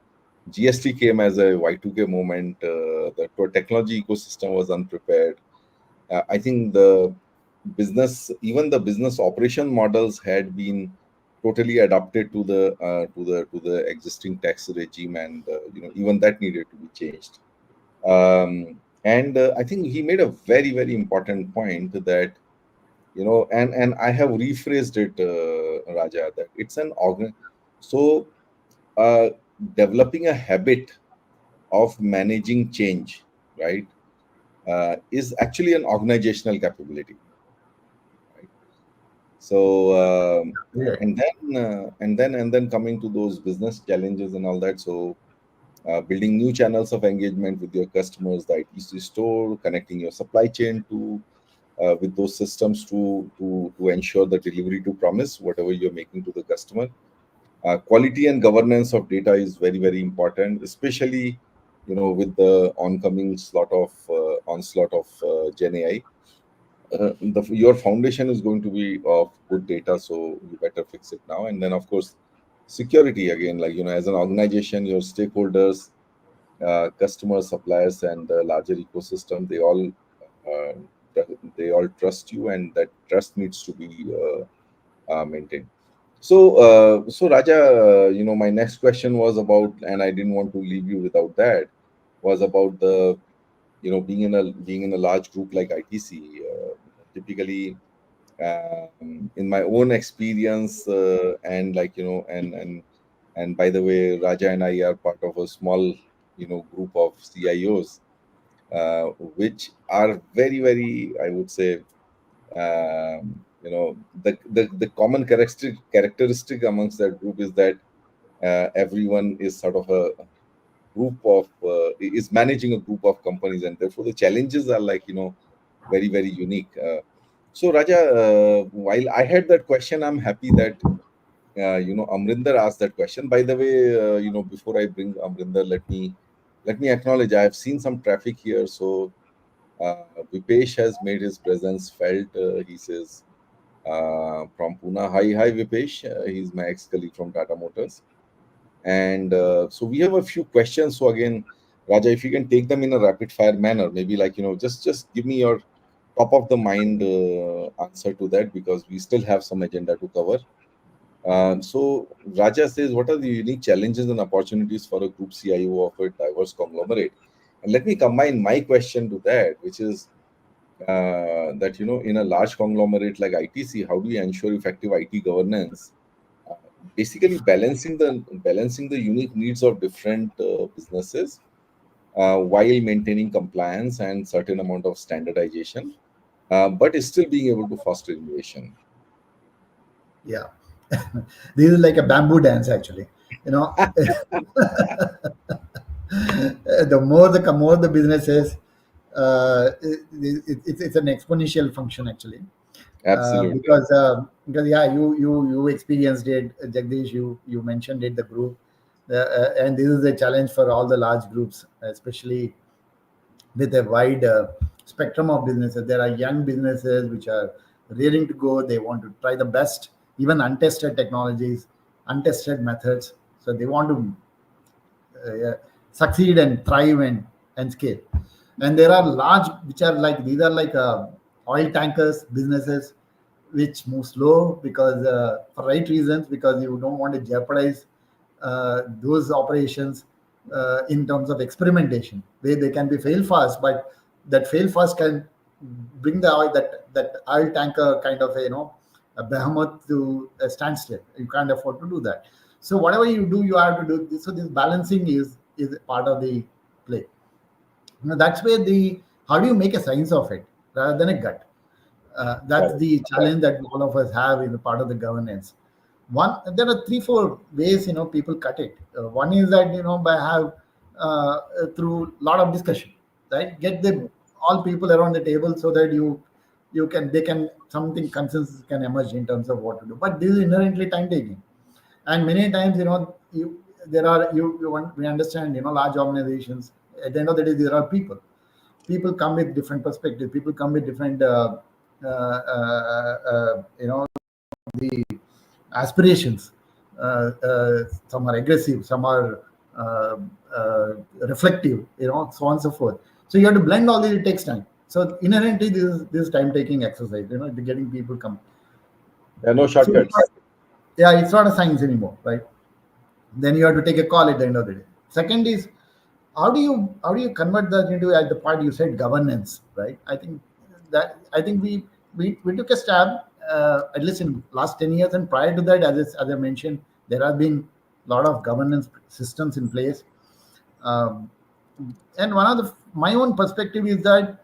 GST came as a Y2K moment. The technology ecosystem was unprepared. I think even the business operation models had been totally adapted to the existing tax regime, and even that needed to be changed. And I think he made a very, very important point that and I have rephrased it, Raja, that it's an organ. So uh, developing a habit of managing change, right, is actually an organizational capability, right? So Yeah. and then coming to those business challenges and all that. So building new channels of engagement with your customers, the ITC store, connecting your supply chain to with those systems to ensure the delivery to promise whatever you're making to the customer. Quality and governance of data is very, very important, especially with the oncoming onslaught of Gen AI. Your foundation is going to be of good data, so you better fix it now. And then, of course, security again, like as an organization, your stakeholders, customers, suppliers, and the larger ecosystem, uh, they all trust you, and that trust needs to be maintained. So Raja, my next question was about, and I didn't want to leave you without that, was about the being in a large group like ITC. Typically, in my own experience, and like and by the way, Raja and I are part of a small group of CIOs. which are very, very, I would say, the common characteristic amongst that group is that everyone is sort of a group of is managing a group of companies, and therefore the challenges are like very, very unique. So Raja, while I had that question, I'm happy that Amrinder asked that question. By the way, before I bring Amrinder, let me acknowledge I have seen some traffic here. So Vipesh has made his presence felt. He says from Pune. Hi, Vipesh. He's my ex-colleague from Tata Motors. And so we have a few questions. So again, Raja, if you can take them in a rapid fire manner, maybe like just give me your top of the mind answer to that, because we still have some agenda to cover. So Raja says, what are the unique challenges and opportunities for a group CIO of a diverse conglomerate? And let me combine my question to that, which is that in a large conglomerate like ITC, how do you ensure effective IT governance? Uh, Basically, balancing the unique needs of different businesses while maintaining compliance and certain amount of standardization, but is still being able to foster innovation. Yeah. This is like a bamboo dance, actually. You know, the more the business is, it's an exponential function, actually. Absolutely. Because yeah, you experienced it, Jagdish. You mentioned it, the group, and this is a challenge for all the large groups, especially with a wide spectrum of businesses. There are young businesses which are rearing to go. They want to try the best, even untested technologies, untested methods. So they want to succeed and thrive and scale. And there are large, which are like, these are like oil tankers businesses, which move slow because for right reasons, because you don't want to jeopardize those operations in terms of experimentation. They can be fail fast, but that fail fast can bring the oil, that oil tanker kind of a behemoth to a standstill. You can't afford to do that. So whatever you do, you have to do this. So this balancing is part of the play. That's where the how do you make a science of it rather than a gut. That's Correct. the challenge that all of us have in the part of the governance. One, there are three, four ways people cut it. One is that by have through lot of discussion, right? Get the all people around the table so that you can they can something consensus can emerge in terms of what to do. But this is inherently time taking, and many times you there are you want we understand large organizations. At the end of the day, there are people come with different perspectives, people come with different the aspirations. Some are aggressive, some are uh, reflective, so on and so forth. So you have to blend all these. It takes time. So inherently, this time taking exercise. Getting people come. There are no So shortcuts. yeah, it's not a science anymore, right? Then you have to take a call at the end of the day. Second is, how do you convert that into, at the part you said, governance, right? I think we took a stab, at least in last 10 years, and prior to that, as I mentioned, there have been a lot of governance systems in place. um, and one of my own perspective is that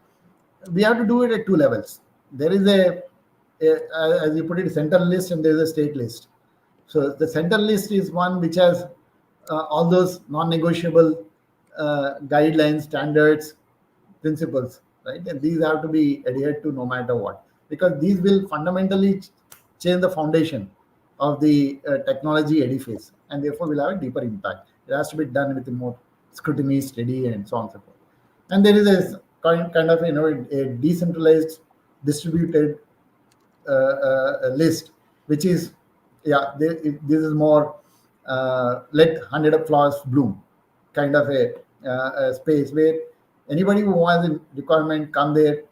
we have to do it at two levels. There is as you put it, central list, and there is a state list. So the central list is one which has all those non-negotiable guidelines, standards, principles, right? And these have to be adhered to no matter what, because these will fundamentally change the foundation of the technology edifice, and therefore will have a deeper impact. It has to be done with more scrutiny, steady, and so on and so forth. And there is a kind of a decentralized, distributed list, which is, yeah, this is more let 100 of flowers bloom kind of a space where anybody who wants a requirement come there,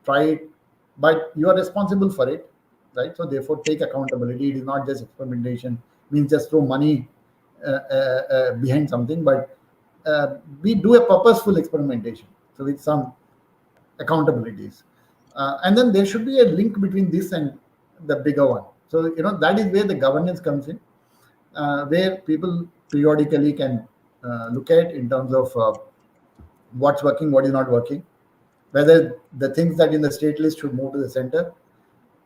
try it, but you are responsible for it, right? So therefore, take accountability. It is not just experimentation, means just throw money behind something, but we do a purposeful experimentation. So with some accountabilities. And then there should be a link between this and the bigger one. So, that is where the governance comes in, where people periodically can look at in terms of what's working, what is not working, whether the things that in the state list should move to the center,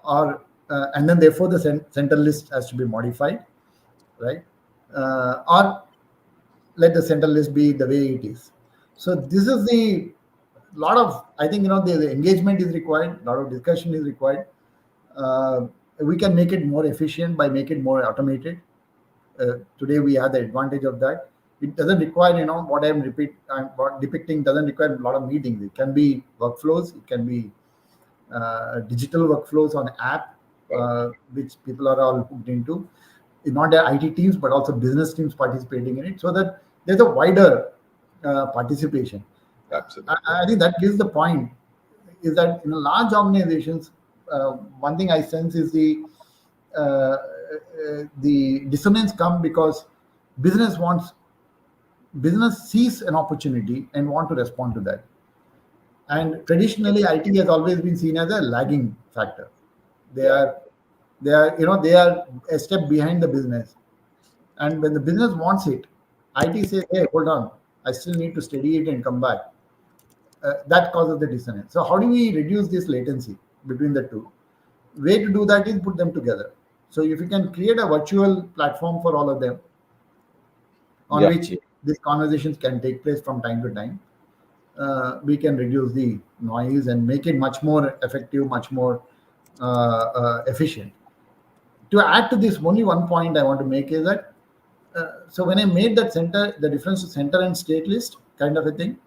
or and then therefore the center list has to be modified, right? Or let the center list be the way it is. So this is the lot of, I think, the engagement is required, a lot of discussion is required. Uh, we can make it more efficient by make it more automated. Today we have the advantage of that. It doesn't require, what depicting doesn't require a lot of meetings. It can be workflows, it can be digital workflows on app, Correct. which people are all hooked into. Not the IT teams, but also business teams participating in it, so that there's a wider participation. Absolutely. I think that gives the point is that in large organizations, one thing I sense is the dissonance come because business wants business sees an opportunity and want to respond to that. And traditionally, IT has always been seen as a lagging factor. They Yeah. are they are a step behind the business. And when the business wants it, IT says, "Hey, hold on, I still need to study it and come back." That causes the dissonance. So how do we reduce this latency between the two? Way to do that is put them together. So if you can create a virtual platform for all of them, on Yeah. which these conversations can take place from time to time, we can reduce the noise and make it much more effective, much more efficient. To add to this, only one point I want to make is that so when I made that center, the difference to center and state list kind of a thing,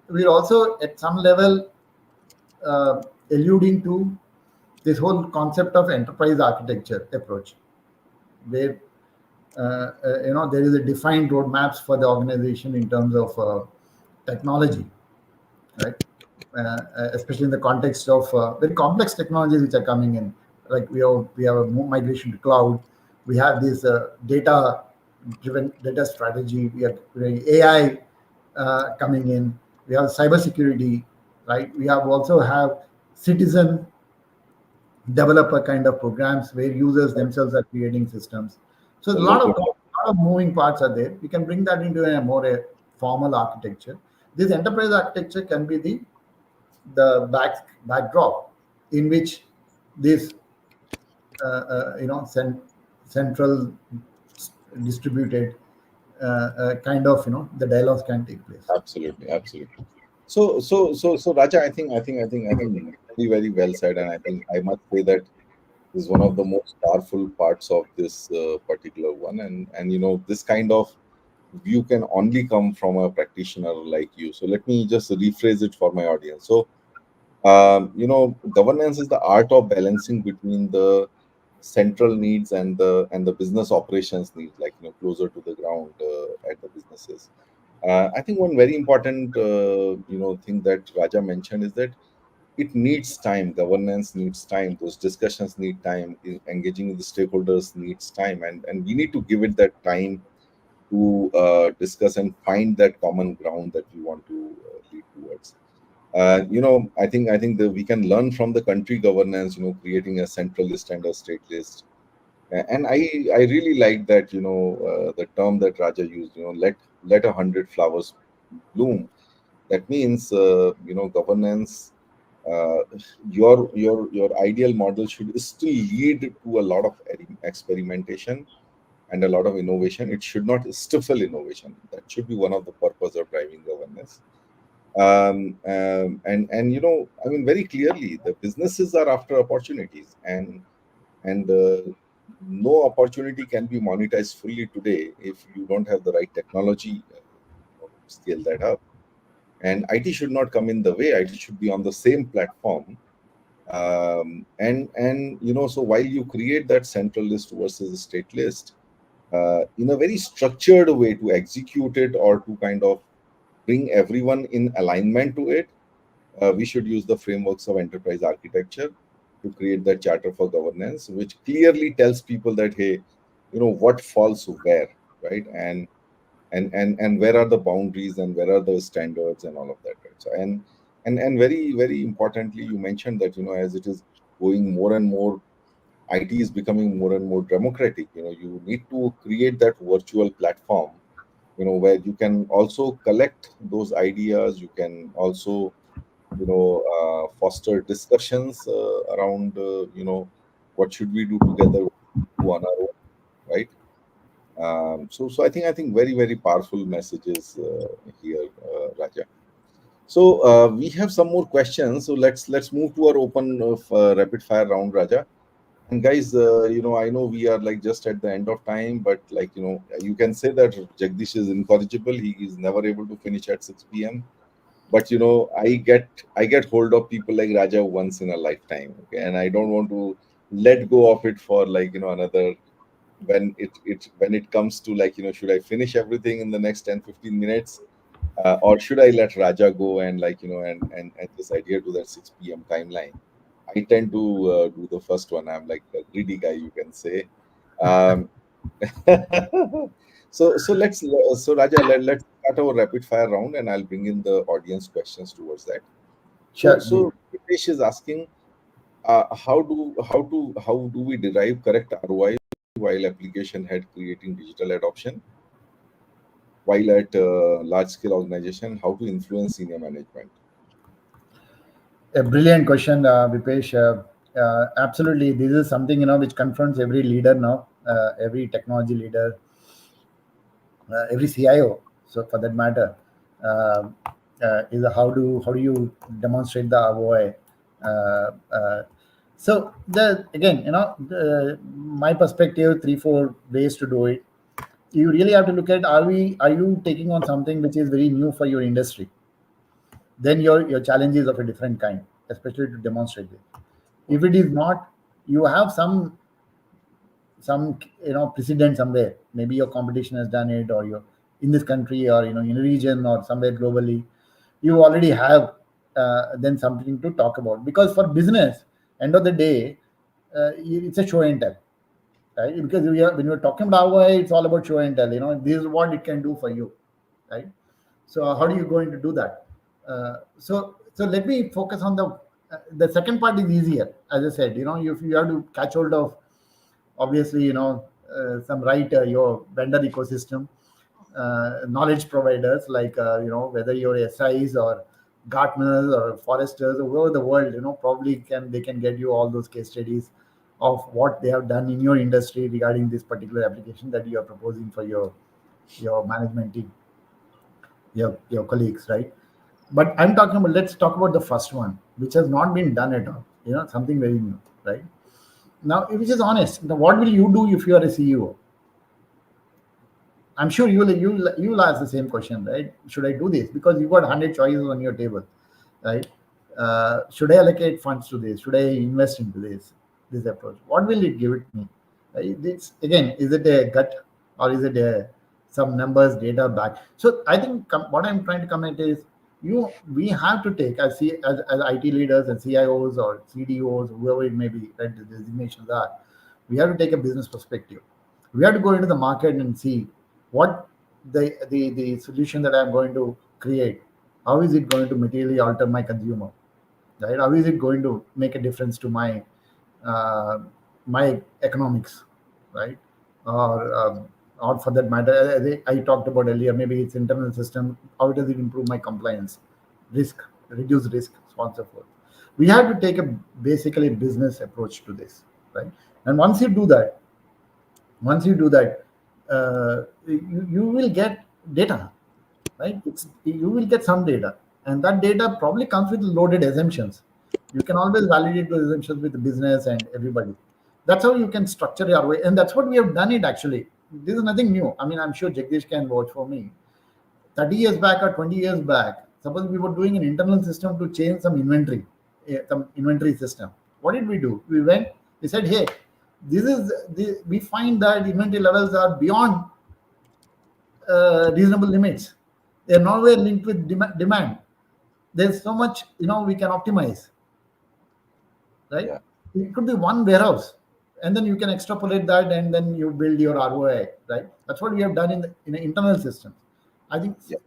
we're also at some level alluding to this whole concept of enterprise architecture approach, where there is a defined roadmaps for the organization in terms of technology, right? Especially in the context of very complex technologies which are coming in. Like we have a migration to cloud. We have this data-driven data strategy. We have AI coming in. We have cybersecurity, right? We have also have citizen developer kind of programs where users themselves are creating systems. So a The lot local. of moving parts are there. We can bring that into a more formal architecture. This enterprise architecture can be the backdrop in which this central distributed kind of the dialogues can take place. Absolutely, absolutely. So, Raja, I think very, very well said, and I think I must say that is one of the most powerful parts of this particular one, and this kind of view can only come from a practitioner like you. So let me just rephrase it for my audience. So, governance is the art of balancing between the central needs and the business operations needs, like closer to the ground at the businesses. I think one very important thing that Raja mentioned is that it needs time. Governance needs time. Those discussions need time. Engaging with the stakeholders needs time, and we need to give it that time to discuss and find that common ground that we want to lead towards. I think that we can learn from the country governance, creating a central list and a state list. And I really like that, the term that Raja used, let 100 flowers bloom. That means, governance. Uh, your ideal model should still lead to a lot of experimentation and a lot of innovation. It should not stifle innovation. That should be one of the purpose of driving governance. And I mean, very clearly, the businesses are after opportunities, and no opportunity can be monetized fully today if you don't have the right technology to scale that up. And IT should not come in the way. IT should be on the same platform. And so while you create that central list versus the state list, in a very structured way to execute it or to kind of bring everyone in alignment to it, we should use the frameworks of enterprise architecture to create that charter for governance, which clearly tells people that, hey, what falls where, right? And where are the boundaries and where are the standards and all of that, right? So and very, very importantly, you mentioned that, as it is going more and more, IT is becoming more and more democratic. You need to create that virtual platform where you can also collect those ideas. You can also foster discussions around what should we do together, do on our own, right? So I think very, very powerful messages here, Raja. So we have some more questions. So let's move to our open of rapid fire round, Raja. And guys, I know we are like just at the end of time, but like you can say that Jagdish is incorrigible. He is never able to finish at 6 p.m. But I get hold of people like Raja once in a lifetime. Okay, and I don't want to let go of it for like another, when it comes to like should I finish everything in the next 10-15 minutes, or should I let Raja go and like and just adhere to that 6 p.m. timeline? I tend to do the first one. I'm like a greedy guy, you can say. Um, so Raja, let's start our rapid fire round, and I'll bring in the audience questions towards that. So Sure. so Vipesh is asking, how do we derive correct ROI while application head creating digital adoption, while at large scale organization, how to influence senior management? A brilliant question, Vipesh. Absolutely, this is something which confronts every leader now, every technology leader, every CIO. So for that matter, uh, is how do you demonstrate the ROI? So the again, my perspective, three four ways to do it. You really have to look at, are you taking on something which is very new for your industry? Then your challenge is of a different kind, especially to demonstrate it. If it is not, you have some precedent somewhere. Maybe your competition has done it, or you're in this country, or in a region, or somewhere globally. You already have then something to talk about, because for business, end of the day, it's a show and tell, right? Because when you're talking about ROI, it's all about show and tell. This is what it can do for you, right? So how are you going to do that? So let me focus on the second part is easier. As I said, if you have to catch hold of, obviously, some right your vendor ecosystem, knowledge providers, like whether you're SIs or Gartners or Foresters or whoever the world, probably they can get you all those case studies of what they have done in your industry regarding this particular application that you are proposing for your management team, your colleagues, right? But I'm talking about, let's talk about the first one, which has not been done at all. Something very new, right? Now, which is honest. Now, what will you do if you are a CEO? I'm sure you will ask the same question, right? Should I do this? Because you've got 100 choices on your table, right? Should I allocate funds to this? Should I invest into this approach? What will it give it me? It's, again, is it a gut, or is it some numbers, data back? So I think what I'm trying to comment is, we have to take, as IT leaders and CIOs or CDOs, whoever it may be, right? The designations are. We have to take a business perspective. We have to go into the market and see what the solution that I'm going to create, how is it going to materially alter my consumer, right? How is it going to make a difference to uh, my economics, right? Or for that matter, I talked about earlier, maybe it's internal system. How does it improve my compliance, risk, reduce risk, so on and so forth. We have to take a basically business approach to this, right? And once you do that, you will get data, right? You will get some data, and that data probably comes with loaded assumptions. You can always validate those assumptions with the business and everybody. That's how you can structure your way, and that's what we have done it actually. This is nothing new. I mean, I'm sure Jagdish can vouch for me. 30 years back or 20 years back, suppose we were doing an internal system to change some inventory system. What did we do? We said, hey, we find that inventory levels are beyond reasonable limits. They're nowhere linked with demand. There's so much we can optimize, right? Yeah, It could be one warehouse, and then you can extrapolate that, and then you build your ROI, right? That's what we have done in the internal systems. I think yeah,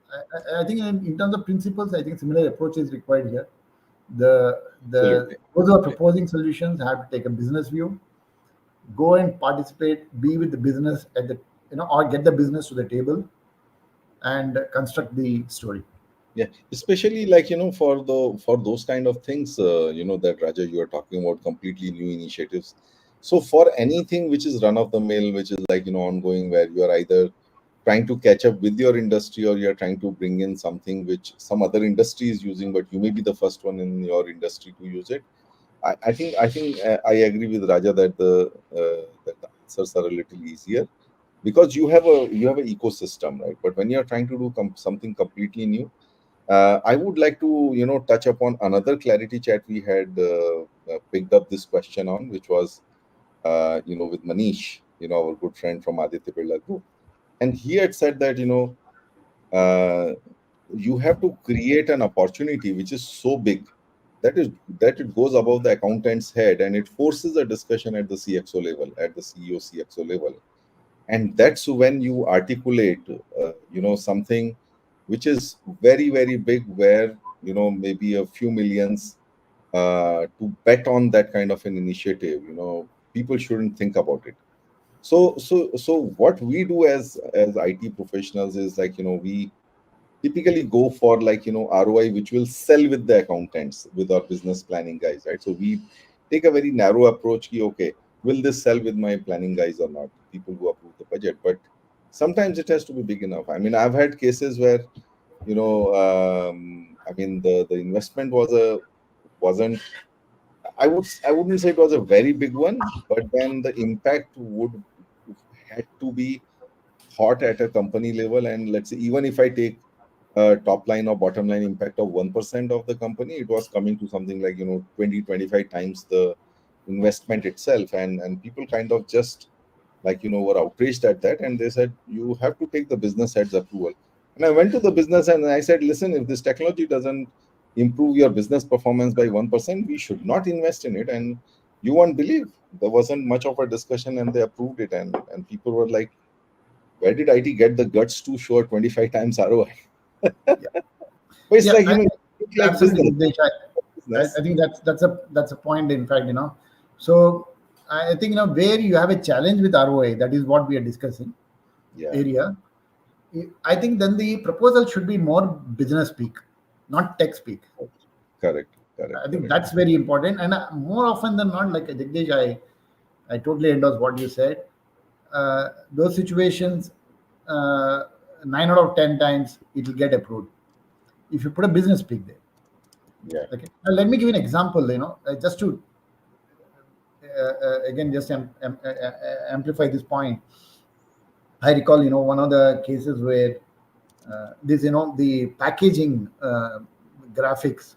I think in terms of principles, I think similar approach is required here. The absolutely. those who are proposing solutions have to take a business view, go and participate, be with the business or get the business to the table, and construct the story. Yeah, especially like for those kind of things, that Raja you are talking about, completely new initiatives. So for anything which is run of the mill, which is like ongoing, where you are either trying to catch up with your industry or you are trying to bring in something which some other industry is using, but you may be the first one in your industry to use it. I think I agree with Raja that the answers are a little easier because you have an ecosystem, right? But when you are trying to do something completely new, I would like to, touch upon another clarity chat we had picked up this question on, which was, with Manish, our good friend from Aditya Birla Group, and he had said that, uh, you have to create an opportunity which is so big that is that it goes above the accountant's head and it forces a discussion at the CXO level, at the CEO CXO level, and that's when you articulate something which is very very big, where maybe a few millions to bet on that kind of an initiative. People shouldn't think about it. So what we do as IT professionals is like, we typically go for like ROI which will sell with the accountants, with our business planning guys, right? So we take a very narrow approach ki, okay, will this sell with my planning guys or not, people who approve the budget. But sometimes it has to be big enough. I mean, I've had cases where I mean, the investment wasn't, I wouldn't say it was a very big one, but then the impact would had to be thought at a company level. And let's say, even if I take top line or bottom line impact of 1% of the company, it was coming to something like 20-25 times the investment itself. And people kind of just like were outraged at that, and they said you have to take the business heads approval. And I went to the business and I said, listen, if this technology doesn't improve your business performance by 1%, we should not invest in it. And you won't believe, there wasn't much of a discussion and they approved it. And people were like, where did IT get the guts to show a 25 times ROI? Yeah, But it's yeah, like, it's like absolutely, business. Vipesh. I Business. think that's a point. In fact, so I think where you have a challenge with ROI, that is what we are discussing Yeah. area. I think then the proposal should be more business speak, not tech speak. Correct. Correct. I think Correct. that's very important. And more often than not, like Jagdish, I totally endorse what you said. Those situations, uh, 9 out of 10 times, it will get approved if you put a business speak there. Yeah. Okay. Now, let me give you an example. Just to again just amplify this point. I recall, one of the cases where the packaging graphics.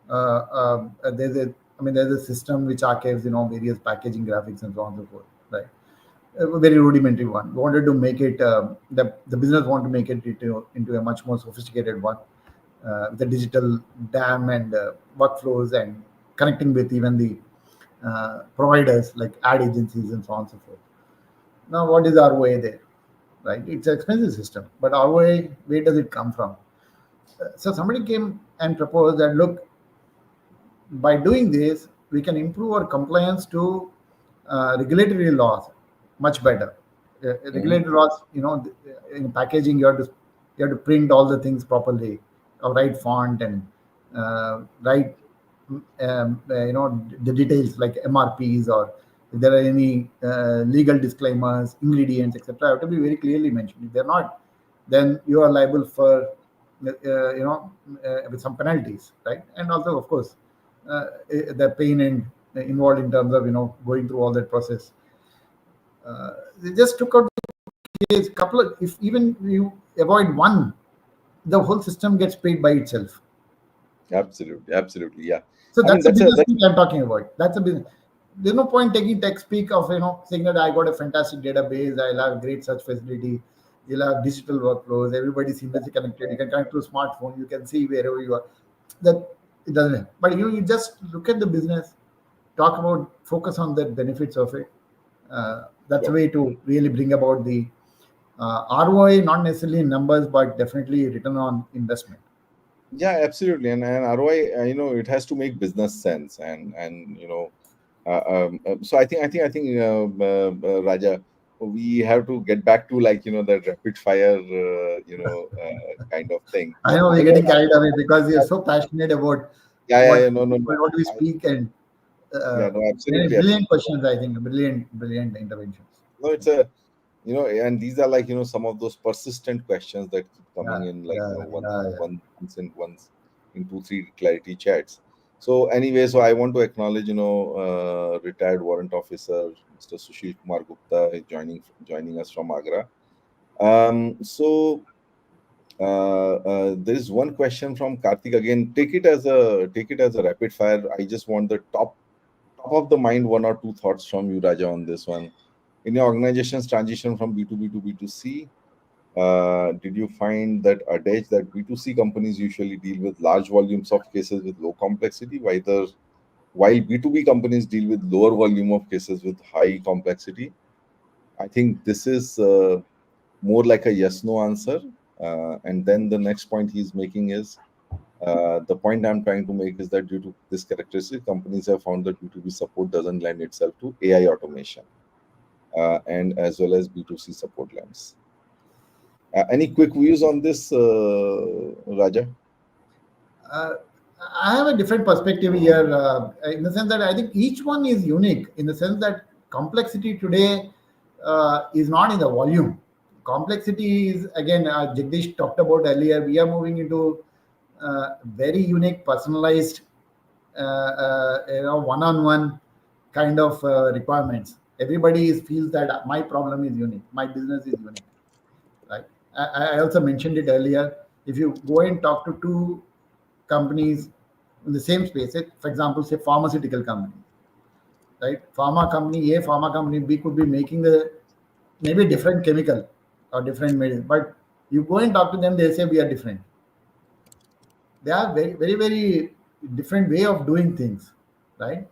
There's a system which archives, various packaging graphics and so on and so forth, right? A very rudimentary one. We wanted to make it, the business wanted to make it into a much more sophisticated one, with the digital dam and workflows and connecting with even the providers like ad agencies and so on and so forth. Now, what is ROA there? Right? It's an expensive system, but ROA, where does it come from? So somebody came and proposed that, look, by doing this, we can improve our compliance to regulatory laws much better. Hmm. Regulatory laws, in packaging, you have to print all the things properly, or right font and right, the details like MRPs, or if there are any legal disclaimers, ingredients, etc. Have to be very clearly mentioned. If they're not, then you are liable for with some penalties, right? And also, of course, the pain and involved in terms of going through all that process. They just took out the case couple of, if even you avoid one, the whole system gets paid by itself. Absolutely. Absolutely. Yeah. So I mean, that's a that's a business that's speak I'm talking about. That's a business. There's no point taking tech speak of saying that I got a fantastic database, I'll have great search facility, you'll have digital workflows, everybody's seamlessly connected. You can connect to a smartphone, you can see wherever you are. That it doesn't. But you just look at the business, talk about, focus on the benefits of it. That's a sure. way to really bring about the ROI, not necessarily in numbers, but definitely return on investment. Yeah, absolutely. And ROI, it has to make business sense. And so I think Raja, we have to get back to like that rapid fire kind of thing. I know we're But then, getting carried away because you're so passionate about yeah, no, no, no. what we speak, and Yeah, no, absolutely, brilliant absolutely. questions. I think brilliant interventions. No, it's a and these are like some of those persistent questions that keep coming Yeah, in, like yeah, yeah, yeah. once in 2 3 clarity chats. So anyway, so I want to acknowledge retired warrant officer Mr. Sushil Kumar Gupta is joining us from Agra. So there is one question from Karthik again. Take it as a rapid fire. I just want the top of the mind one or two thoughts from you, Raja, on this one. In your organization's transition from B2B to B2C, did you find that adage that B2C companies usually deal with large volumes of cases with low complexity, while B2B companies deal with lower volume of cases with high complexity? I think this is more like a yes no answer. And then the next point he's making is the point I'm trying to make is that due to this characteristic, companies have found that B2B support doesn't lend itself to AI automation and as well as B2C support lens. Any quick views on this, Raja? Uh, I have a different perspective here in the sense that I think each one is unique in the sense that complexity today is not in the volume. Complexity is, again, Jagdish talked about earlier, we are moving into very unique, personalized, one-on-one kind of requirements. Everybody feels that my problem is unique, my business is unique, right? I also mentioned it earlier. If you go and talk to two companies in the same space, for example, say pharmaceutical company, right? Pharma company A, pharma company B could be making a maybe different chemical or different medicine, but you go and talk to them, they say we are different. They are very, very, very different way of doing things, right?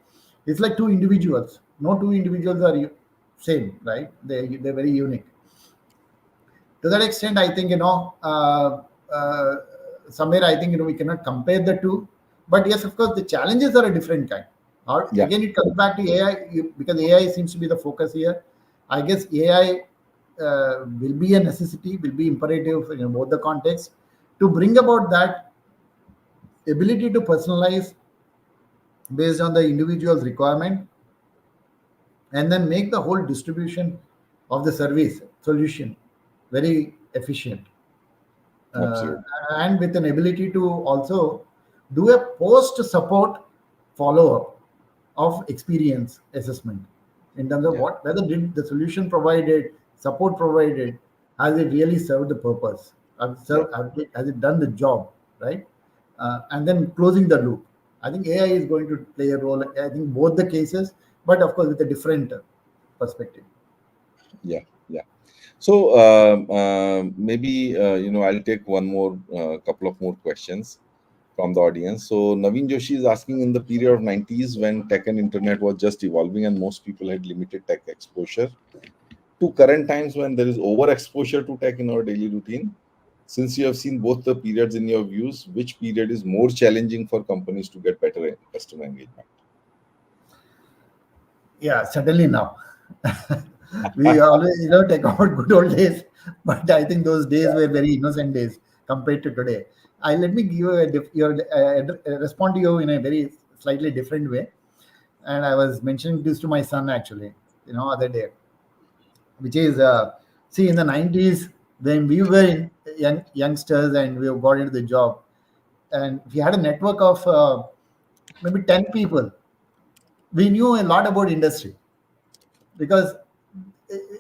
It's like two individuals. No two individuals are same, right? They're very unique. To that extent, I think somewhere I think we cannot compare the two. But yes, of course, the challenges are a different kind. Or Yeah, again, it comes back to AI because AI seems to be the focus here. I guess AI will be a necessity, will be imperative in both the contexts to bring about that ability to personalize based on the individual's requirement and then make the whole distribution of the service solution very efficient, uh, absolutely. and with an ability to also do a post support follow up of experience assessment in terms of Yeah, what whether did the solution provided, support provided, has it really served the purpose, yeah, has it done the job, right? And then closing the loop. I think AI is going to play a role, I think both the cases, but of course with a different perspective. yeah, yeah. So maybe I'll take one more couple of more questions from the audience. So Naveen Joshi is asking, in the period of 90s when tech and internet was just evolving and most people had limited tech exposure, to current times when there is overexposure to tech in our daily routine, since you have seen both the periods in your views, which period is more challenging for companies to get better customer engagement? Yeah, certainly now. We always, talk about good old days, but I think those days were very innocent days compared to today. I let me give you respond to you in a very slightly different way. And I was mentioning this to my son actually, other day, which is see in the 90s when we were youngsters and we got into the job, and we had a network of maybe 10 people. We knew a lot about industry because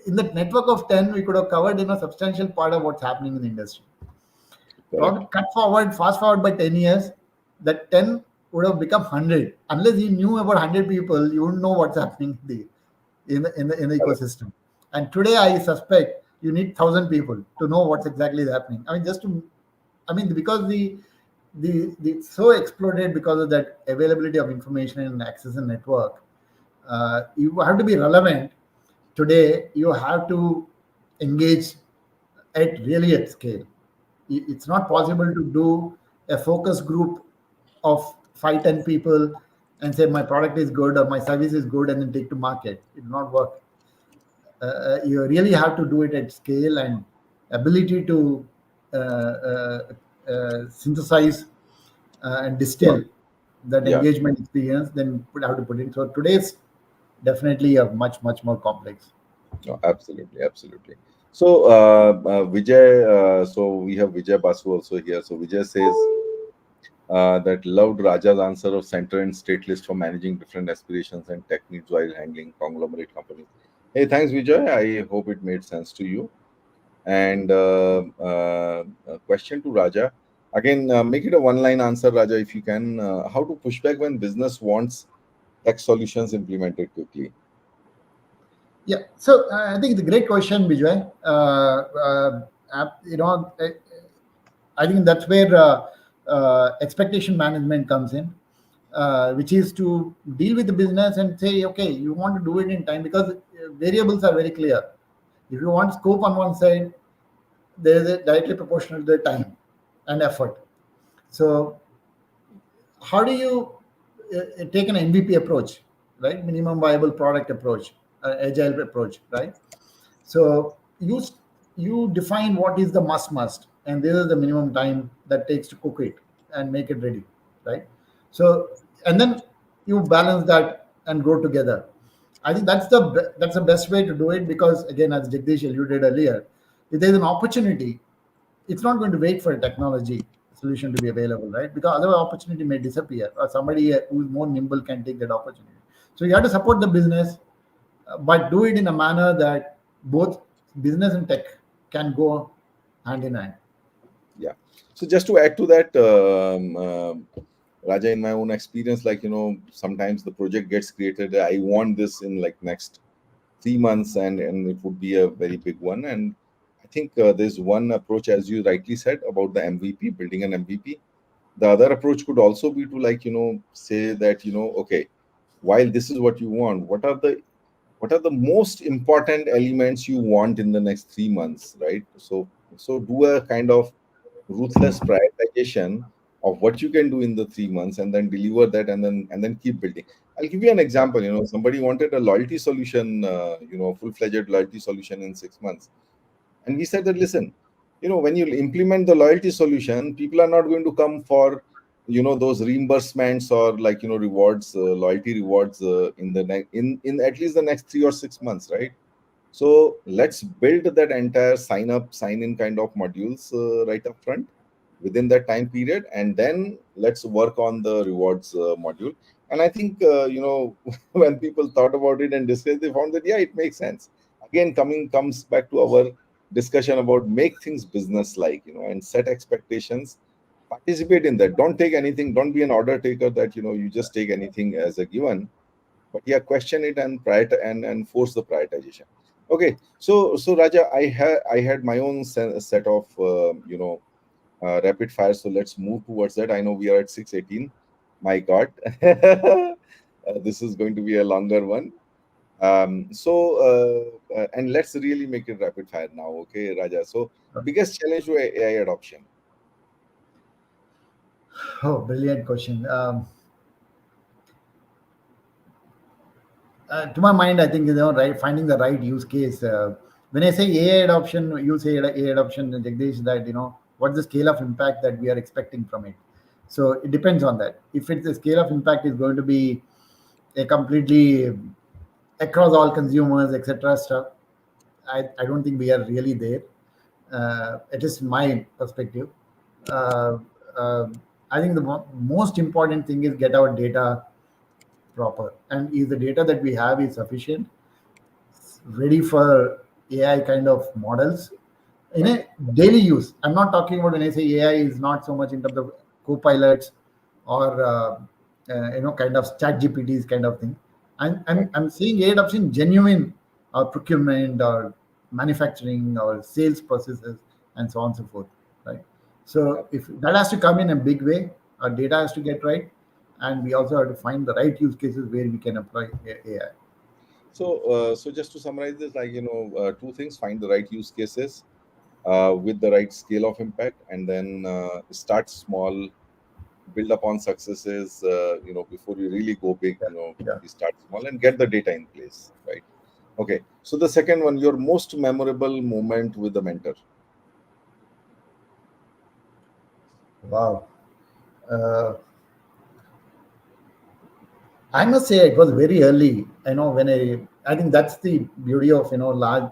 in the network of 10 we could have covered substantial part of what's happening in the industry. Correct. Probably fast forward by 10 years, that 10 would have become 100. Unless you knew about 100 people, you wouldn't know what's happening in the Correct. ecosystem. And today I suspect you need 1,000 people to know what's exactly happening. I mean, because the so exploded because of that availability of information and access and network. You have to be relevant today. You have to engage at scale. It's not possible to do a focus group of 5-10 people and say my product is good or my service is good and then take to market. It will not work. You really have to do it at scale, and ability to uh, uh, synthesize and Sure. distill that Yeah. engagement experience, then would have to put in. So today's definitely a much more complex. No, absolutely, absolutely. So, Vijay, so we have Vijay Basu also here. So, Vijay says that loved Raja's answer of center and state list for managing different aspirations and tech needs while handling conglomerate companies. Hey, thanks, Vijay. I hope it made sense to you. And a question to Raja. Again, make it a one-line answer, Raja, if you can. How to push back when business wants tech solutions implemented quickly? Yeah. So I think it's a great question, Vijoy. I think that's where expectation management comes in, which is to deal with the business and say, okay, you want to do it in time, because variables are very clear. If you want scope on one side, there is a directly proportional to the time and effort. So how do you take an MVP approach, right? Minimum viable product approach, agile approach, right? So you define what is the must, and this is the minimum time that takes to cook it and make it ready, right? So and then you balance that and grow together. I think that's the best way to do it, because again, as Jagdish alluded earlier, if there's an opportunity, it's not going to wait for a technology solution to be available, right? Because other opportunity may disappear, or somebody who is more nimble can take that opportunity. So you have to support the business, but do it in a manner that both business and tech can go hand in hand. Yeah. So just to add to that, Raja, in my own experience, like, sometimes the project gets created. I want this in like next 3 months, and it would be a very big one. And I think there's one approach, as you rightly said, about the MVP, building an MVP. The other approach could also be to, like, say that, okay, while this is what you want, what are the most important elements you want in the next 3 months, right? So do a kind of ruthless prioritization of what you can do in the 3 months, and then deliver that, and then keep building. I'll give you an example. Somebody wanted a loyalty solution, full-fledged loyalty solution in 6 months. And we said that, listen, when you implement the loyalty solution, people are not going to come for those reimbursements, or, like, rewards, loyalty rewards, in at least the next 3 or 6 months, right? So let's build that entire sign up, sign in kind of modules right up front within that time period, and then let's work on the rewards module. And I think when people thought about it and discussed, they found that, yeah, it makes sense. Again, comes back to our discussion about make things business like, and set expectations. Participate in that. Don't take anything. Don't be an order taker that you just take anything as a given, but yeah, question it and and force the prioritization. Okay, so Raja, I had my own set of rapid fire, so let's move towards that. I know we are at 6:18. My god. This is going to be a longer one. And let's really make it rapid fire now. Okay, Raja, so biggest challenge to AI adoption? Oh, brilliant question. To my mind, I think, right, finding the right use case. When I say AI adoption, you say AI adoption, Jagdish, that what's the scale of impact that we are expecting from it. So it depends on that. If it's the scale of impact is going to be a completely across all consumers, etc. stuff, I don't think we are really there. It is my perspective. Uh, uh, I think the most important thing is get our data proper, and if the data that we have is sufficient, ready for AI kind of models in Right. a daily use. I'm not talking about, when I say AI, is not so much in terms of co-pilots or kind of chat GPTs kind of thing. Right. I'm seeing AI adoption genuine procurement or manufacturing or sales processes and so on and so forth. Right. So if that has to come in a big way, our data has to get right, and we also have to find the right use cases where we can apply AI. So just to summarize this, like, two things: find the right use cases with the right scale of impact, and then start small, build upon successes. Before you really go big, Yeah. Yeah. you start small and get the data in place, right? Okay. So the second one, your most memorable moment with the mentor. Wow. Uh, I must say it was very early. When I think that's the beauty of large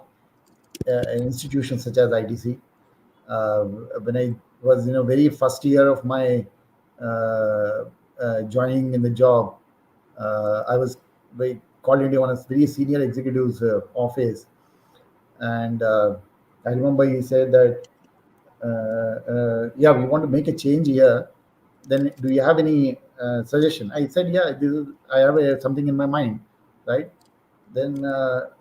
institutions such as ITC. Uh, when I was very first year of my joining in the job, I was called into one of very senior executives' office, and I remember he said that, yeah, we want to make a change here. Then, do you have any suggestion? I said, yeah, I have something in my mind, right? Then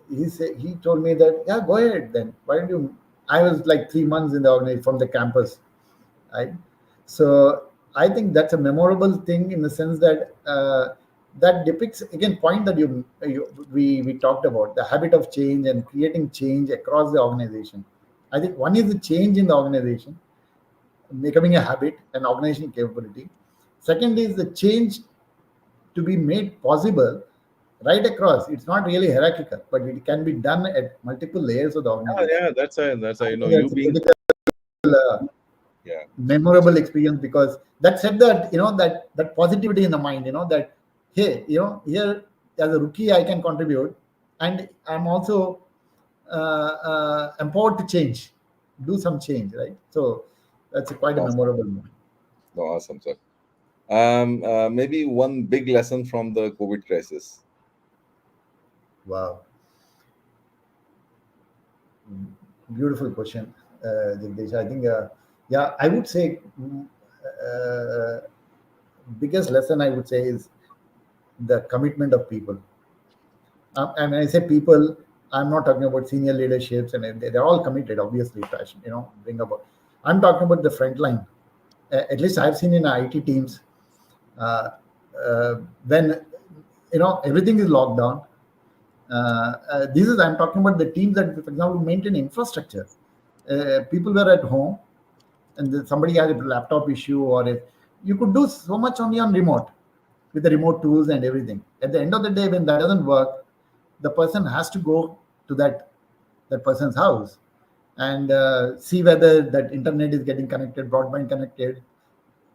he told me that, yeah, go ahead. Then why don't you? I was like 3 months in the organization from the campus, right? So I think that's a memorable thing in the sense that that depicts again point that we talked about the habit of change and creating change across the organization. I think one is the change in the organization becoming a habit and organization capability. Second is the change to be made possible right across. It's not really hierarchical, but it can be done at multiple layers of the Yeah, organization. yeah, that's I you know think you that's a being critical, yeah, memorable experience because that said that that positivity in the mind. That hey, here as a rookie I can contribute, and I'm also empowered to change, do some change, right? So that's quite a awesome, memorable moment. no, awesome, sir. Maybe one big lesson from the COVID crisis. Wow. Beautiful question, Jagdish. I think, yeah, I would say biggest lesson I would say is the commitment of people. And when I say people, I'm not talking about senior leaderships, and they're all committed, obviously, passion, bring about. I'm talking about the front line. At least I've seen in IT teams, uh, uh, when everything is locked down. This is I'm talking about the teams that, for example, maintain infrastructure. People were at home, and then somebody had a laptop issue, or you could do so much only on remote with the remote tools and everything. At the end of the day, when that doesn't work, the person has to go to that person's house and see whether that internet is getting connected, broadband connected,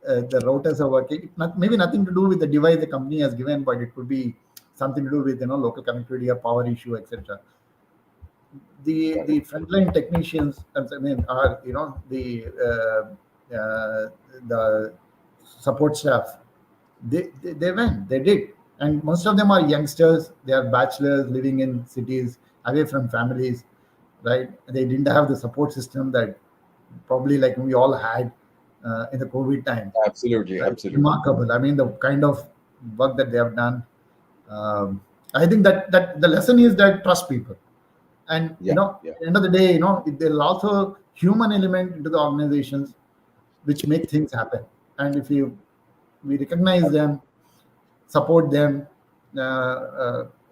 the routers are working. Maybe nothing to do with the device the company has given, but it could be something to do with local connectivity, a power issue, etc. The Correct. frontline technicians, I mean, are the support staff. They went, they did, and most of them are youngsters. They are bachelors living in cities away from families, right? They didn't have the support system that probably like we all had in the COVID time, Absolutely, right? absolutely. Remarkable. I mean, the kind of work that they have done. um, I think that the lesson is that trust people, and Yeah, yeah, at the end of the day, there's also human element into the organizations which make things happen. And if we recognize them, support them,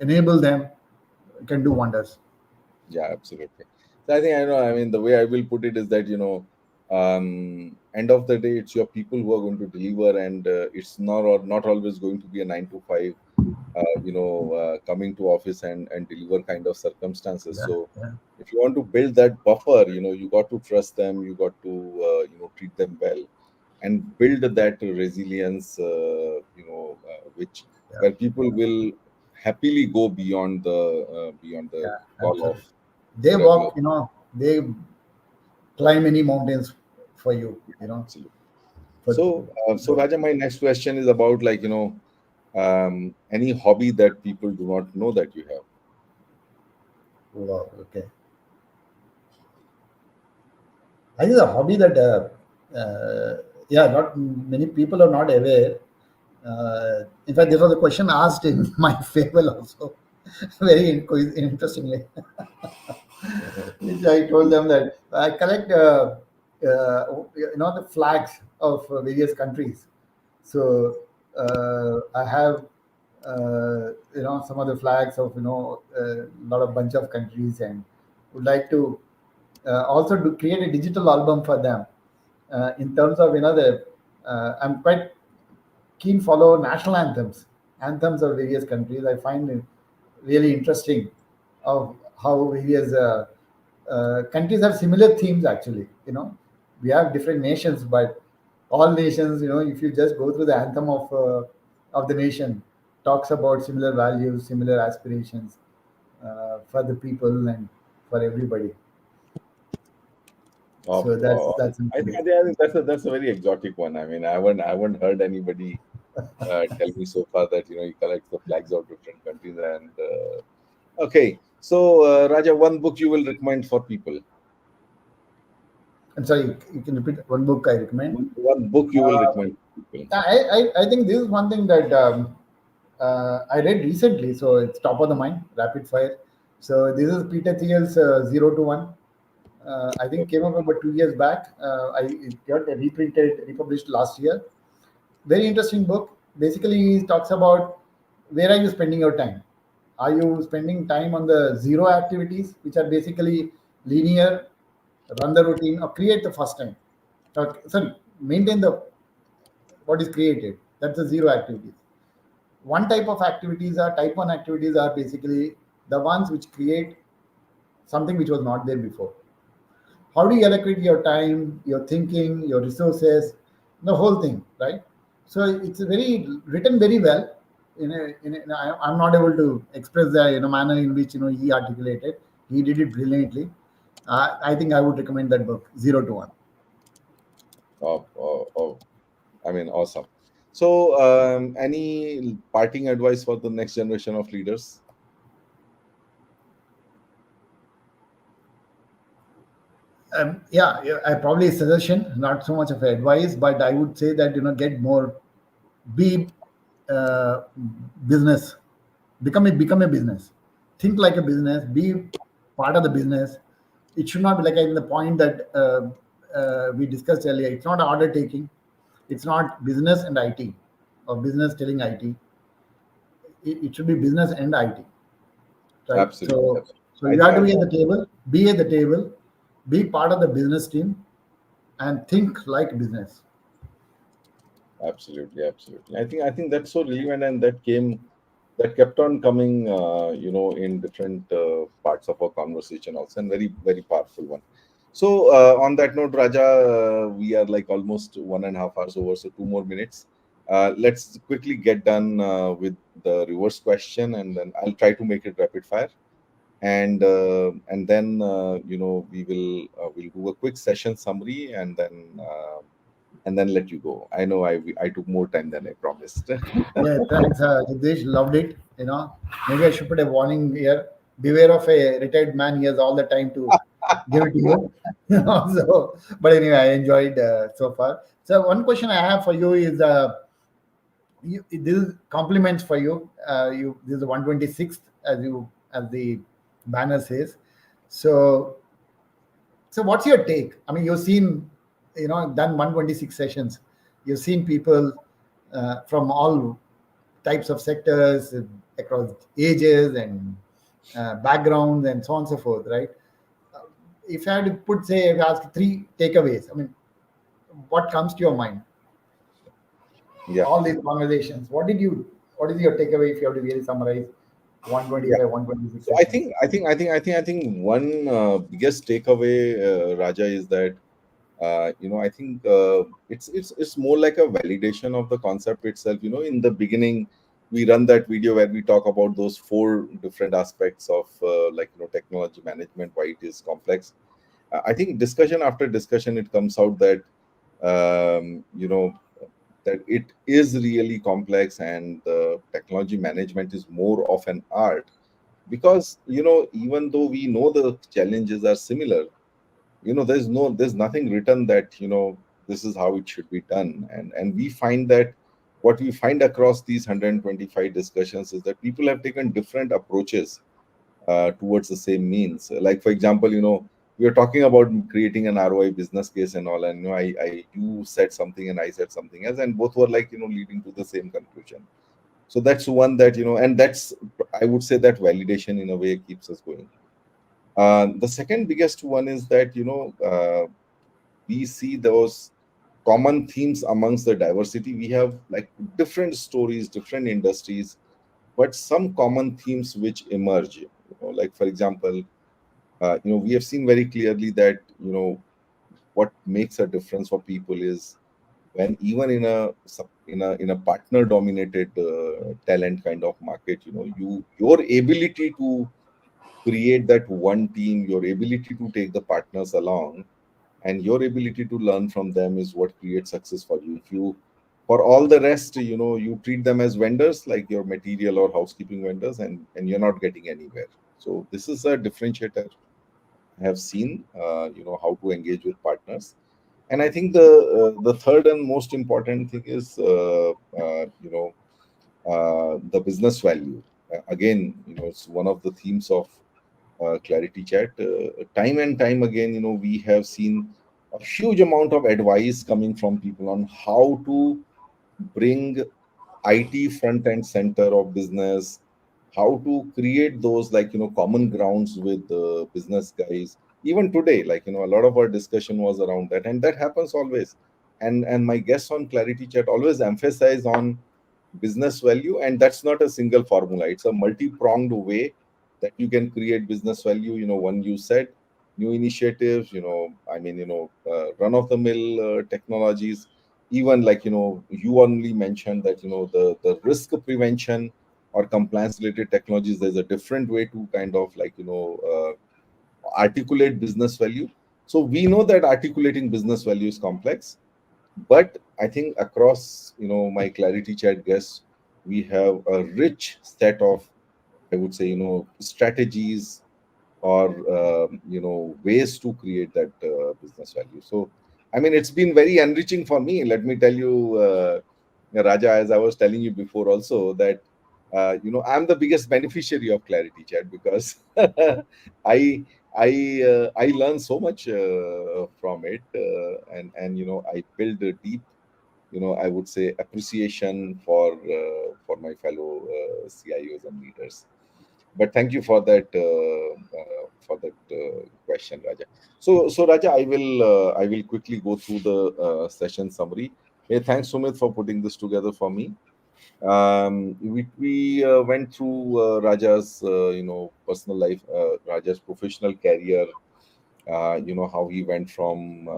enable them, can do wonders. yeah, absolutely. So I think I know. I mean, the way I will put it is that end of the day, it's your people who are going to deliver, and it's not or not always going to be a 9 to 5. Coming to office and deliver kind of circumstances. Yeah, So yeah, if you want to build that buffer, you got to trust them, you got to treat them well, and build that resilience, which yeah, where people will happily go beyond the yeah, call of absolutely. They the regular. walk, they climb any mountains for you, Absolutely. for So Raja, my next question is about any hobby that people do not know that you have. wow, okay. I think a hobby that, yeah, not many people are not aware. In fact, this was a question asked in my farewell also, very interestingly. Which I told them that I collect, the flags of various countries. So I have, some of the flags of a lot of bunch of countries, and would like to also to create a digital album for them. In terms of the, I'm quite keen follow national anthems of various countries. I find it really interesting of how various countries have similar themes. Actually, we have different nations, but all nations, if you just go through the anthem of the nation, talks about similar values, similar aspirations for the people and for everybody. So that's something. I think that's a very exotic one. I mean, I haven't heard anybody tell me so far that he collects the flags of different countries. And okay, so Raja, one book you will recommend for people. I'm sorry, you can repeat one book I recommend. One book you will Uh, recommend to people. I think this is one thing that I read recently, so it's top of the mind, rapid fire. So this is Peter Thiel's 0 to 1. I think came up about 2 years back. It got reprinted, republished last year. Very interesting book. Basically, he talks about where are you spending your time. Are you spending time on the zero activities, which are basically linear, run the routine, or create the first time? Sorry, maintain the what is created. That's the zero activities. One type of activities are type one activities are basically the ones which create something which was not there before. How do you allocate your time, your thinking, your resources, the whole thing, right? So it's very written very well. I'm not able to express the manner in which he articulated. He did it brilliantly. I think I would recommend that book, 0 to 1. Oh, I mean, awesome. So, any parting advice for the next generation of leaders? Yeah, I probably a suggestion, not so much of advice, but I would say that get more, be business, become a business, think like a business, be part of the business. It should not be like in the point that we discussed earlier. It's not order taking, it's not business and IT or business telling IT. It should be business and IT, right? Absolutely, So absolutely. so I you think have I to be think at the table, be at the table, be part of the business team, and think like business. absolutely, absolutely. I think that's so relevant, and that kept on coming, in different parts of our conversation also, and very very powerful one. So, on that note, Raja, we are like almost 1.5 hours over, so 2 more minutes. Let's quickly get done with the reverse question, and then I'll try to make it rapid fire. And then we'll do a quick session summary, and then let you go. I know I took more time than I promised. Yeah, thanks, Jagdish. Loved it. Maybe I should put a warning here. Beware of a retired man. He has all the time to give it to you. But anyway, I enjoyed so far. So one question I have for you is, this is compliments for you. This is the 126th, as the banner says. So what's your take? I mean, you've seen, done 126 sessions. You've seen people from all types of sectors, across ages and backgrounds and so on and so forth, right? If I had to if I ask three takeaways, I mean, what comes to your mind? Yeah, All these conversations, what is your takeaway if you have to really summarize yeah. 125, 126 So I sessions? think I think I think I think I think one biggest takeaway, Raja, is that I think it's more like a validation of the concept itself. In the beginning, we run that video where we talk about those four different aspects of technology management, why it is complex. I think discussion after discussion, it comes out that um, you know that it is really complex, and technology management is more of an art, because even though we know the challenges are similar, there's nothing written that this is how it should be done. And we find that what we find across these 125 discussions is that people have taken different approaches towards the same means. Like, for example, we are talking about creating an ROI business case and all, and you said something and I said something else, and both were like leading to the same conclusion. So that's one that and that's, I would say, that validation in a way keeps us going. The second biggest one is that we see those common themes amongst the diversity. We have like different stories, different industries, but some common themes which emerge. Like for example, we have seen very clearly that what makes a difference for people is when even in a partner dominated talent kind of market, your ability to create that one team, your ability to take the partners along, and your ability to learn from them is what creates success for you. If you For all the rest, you treat them as vendors, like your material or housekeeping vendors, and you're not getting anywhere. So this is a differentiator I have seen, how to engage with partners. And I think the third and most important thing is the business value. Again, it's one of the themes of Clarity Chat. Time and time again, we have seen a huge amount of advice coming from people on how to bring IT front and center of business, how to create those, like common grounds with the business guys. Even today, like a lot of our discussion was around that, and that happens always. And my guests on Clarity Chat always emphasize on business value, and that's not a single formula. It's a multi-pronged way that you can create business value. One you said, new initiatives, run of the mill technologies. Even like you only mentioned that the risk prevention or compliance related technologies, there's a different way to kind of like articulate business value. So we know that articulating business value is complex, but I think across my Clarity Chat guests, we have a rich set of, I would say, strategies or ways to create that business value. So I mean, it's been very enriching for me, let me tell you, Raja, as I was telling you before also, that I'm the biggest beneficiary of Clarity Chat, because I learn so much from it, and I build a deep, I would say, appreciation for my fellow CIOs and leaders. But thank you for that question, Raja. So Raja, I will quickly go through the session summary. Hey, thanks, Sumit, for putting this together for me. We went through Raja's personal life, Raja's professional career. How he went from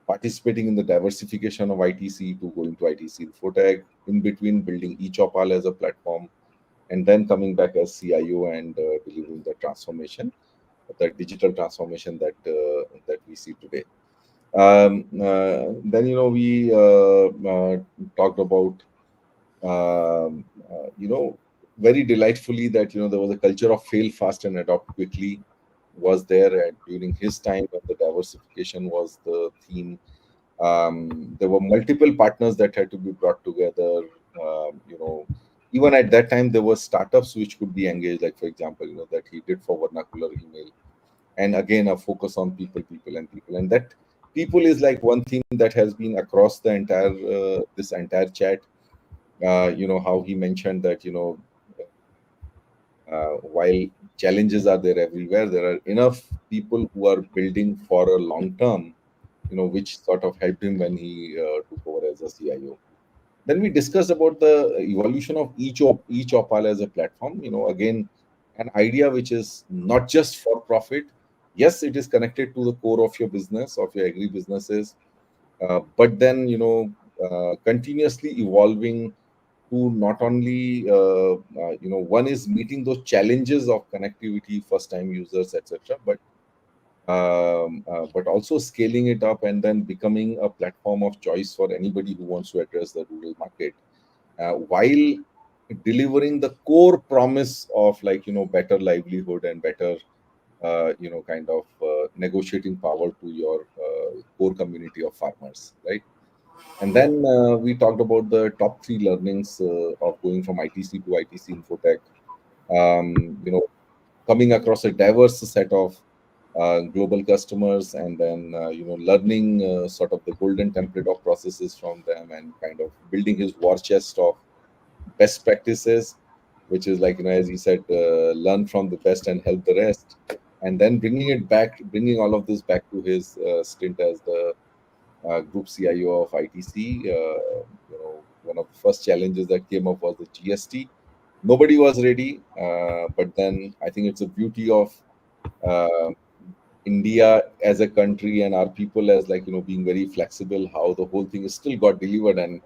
participating in the diversification of ITC to going to ITC Infotech, in between building eChaupal as a platform, and then coming back as CIO and delivering the transformation, the digital transformation that we see today. Then we talked about very delightfully that there was a culture of fail fast and adopt quickly was there during his time when the diversification was the theme. There were multiple partners that had to be brought together. Even at that time, there were startups which could be engaged, like for example, that he did for vernacular email, and again a focus on people, and that people is like one theme that has been across the entire this entire chat. How he mentioned that while challenges are there everywhere, there are enough people who are building for a long term, which sort of helped him when he took over as a CIO. Then we discussed about the evolution of each opal as a platform. Again, an idea which is not just for profit. Yes, it is connected to the core of your business, of your agri businesses, but then continuously evolving to not only one is meeting those challenges of connectivity, first time users, etc., but also scaling it up and then becoming a platform of choice for anybody who wants to address the rural market, while delivering the core promise of like better livelihood and better kind of negotiating power to your core community of farmers, right? And then we talked about the top three learnings of going from ITC to ITC Infotech. Coming across a diverse set of global customers, and then learning sort of the golden template of processes from them, and kind of building his war chest of best practices, which is like as he said, learn from the best and help the rest, and then bringing all of this back to his stint as the group CIO of ITC. One of the first challenges that came up was the GST, Nobody was ready, but then I think it's a beauty of uh, India as a country and our people as, like, being very flexible, how the whole thing is still got delivered. And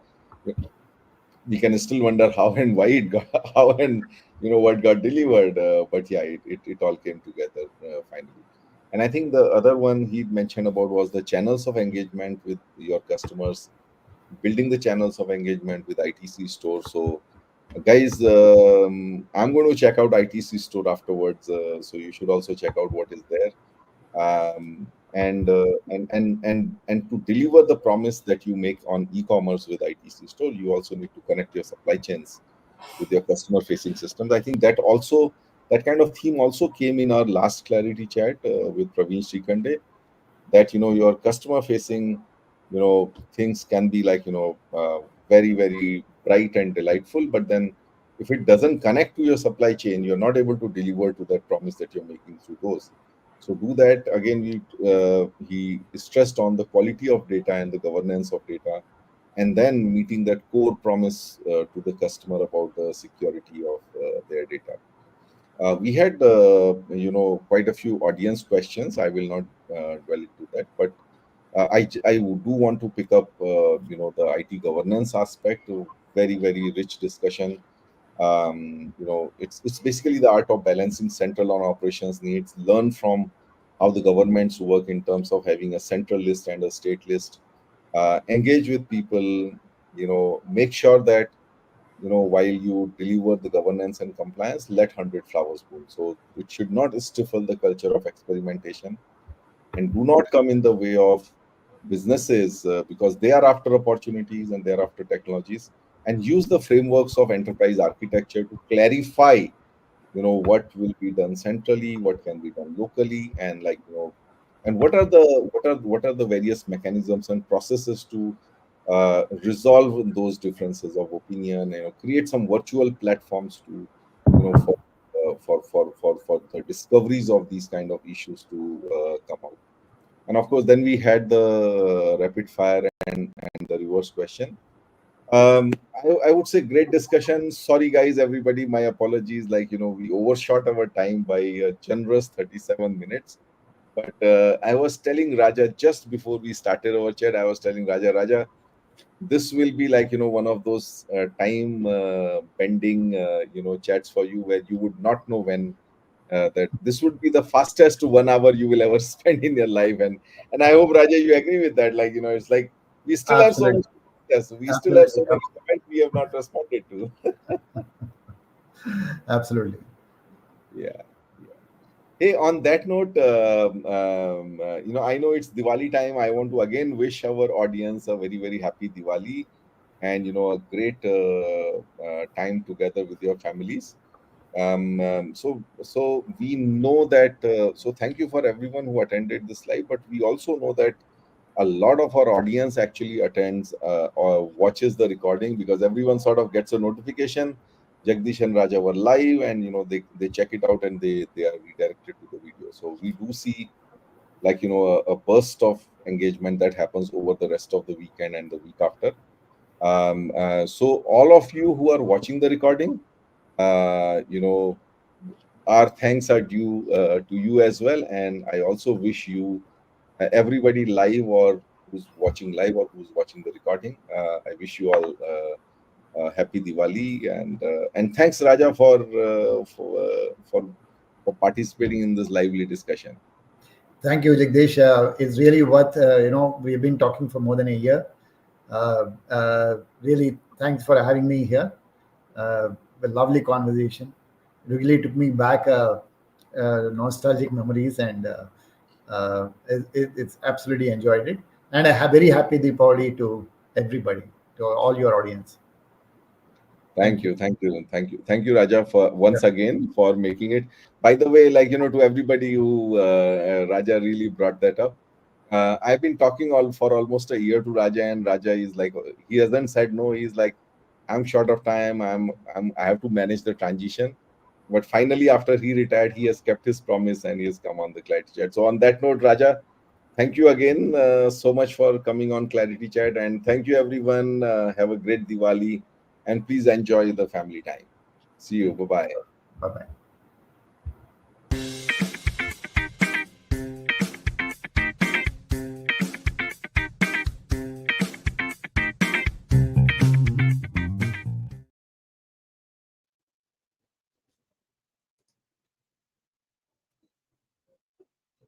we can still wonder how and why it got, how and what got delivered. But yeah, it all came together finally. And I think the other one he mentioned about was the channels of engagement with your customers, building the channels of engagement with ITC store. So guys, I'm going to check out ITC store afterwards, so you should also check out what is there. And to deliver the promise that you make on e-commerce with ITC store, you also need to connect your supply chains with your customer facing systems. I think that kind of theme also came in our last clarity chat with Praveen Srikande, that your customer facing things can be like very very bright and delightful, but then if it doesn't connect to your supply chain, you're not able to deliver to that promise that you're making through those. So do that again. He stressed on the quality of data and the governance of data, and then meeting that core promise to the customer about the security of their data. We had quite a few audience questions. I will not dwell into that, but I do want to pick up the IT governance aspect. Very very rich discussion. It's basically the art of balancing central on operations needs. Learn from how the governments work in terms of having a central list and a state list. Engage with people. Make sure that while you deliver the governance and compliance, let 100 flowers bloom. So it should not stifle the culture of experimentation, and do not come in the way of businesses, because they are after opportunities and they are after technologies. And use the frameworks of enterprise architecture to clarify what will be done centrally, what can be done locally, and and what are the various mechanisms and processes to resolve those differences of opinion. Create some virtual platforms to for for the discoveries of these kind of issues to come out. And of course, then we had the rapid fire and the reverse question. I would say great discussion. Sorry, guys, everybody, my apologies. We overshot our time by a generous 37 minutes. But I was telling Raja just before we started our chat, I was telling Raja, this will be like, one of those time bending, chats for you, where you would not know when that this would be the fastest 1 hour you will ever spend in your life. And I hope, Raja, you agree with that. It's like we still have so Absolutely, much. Yes, we still have absolutely, so many comments we have not responded to. absolutely. Yeah. Hey, on that note, I know it's Diwali time. I want to again wish our audience a very, very happy Diwali, and a great time together with your families. So we know that. So thank you for everyone who attended this live, but we also know that a lot of our audience actually attends or watches the recording, because everyone sort of gets a notification. Jagdish and Raja were live, and they check it out and they are redirected to the video. So we do see, like, a burst of engagement that happens over the rest of the weekend and the week after. So all of you who are watching the recording, our thanks are due to you as well. And I also wish you, everybody live or who's watching live or who's watching the recording, I wish you all happy Diwali. And thanks, Raja, for participating in this lively discussion. Thank you, Jagdish. It's really worth, we've been talking for more than a year. Really, thanks for having me here. A lovely conversation. Really took me back nostalgic memories, and it's absolutely enjoyed it. And I have very happy Deepavali to everybody, to all your audience. Thank Thank you. you, thank you, and thank you, Raja, for Yeah. once again for making it. By the way, to everybody who Raja really brought that up. I've been talking all for almost a year to Raja, and Raja is like, he hasn't said no. He's like, I'm short of time. I have to manage the transition. But finally, after he retired, he has kept his promise and he has come on the Clarity Chat. So on that note, Raja, thank you again so much for coming on Clarity Chat, and thank you everyone. Have a great Diwali, and please enjoy the family time. See you. Bye bye. Bye bye.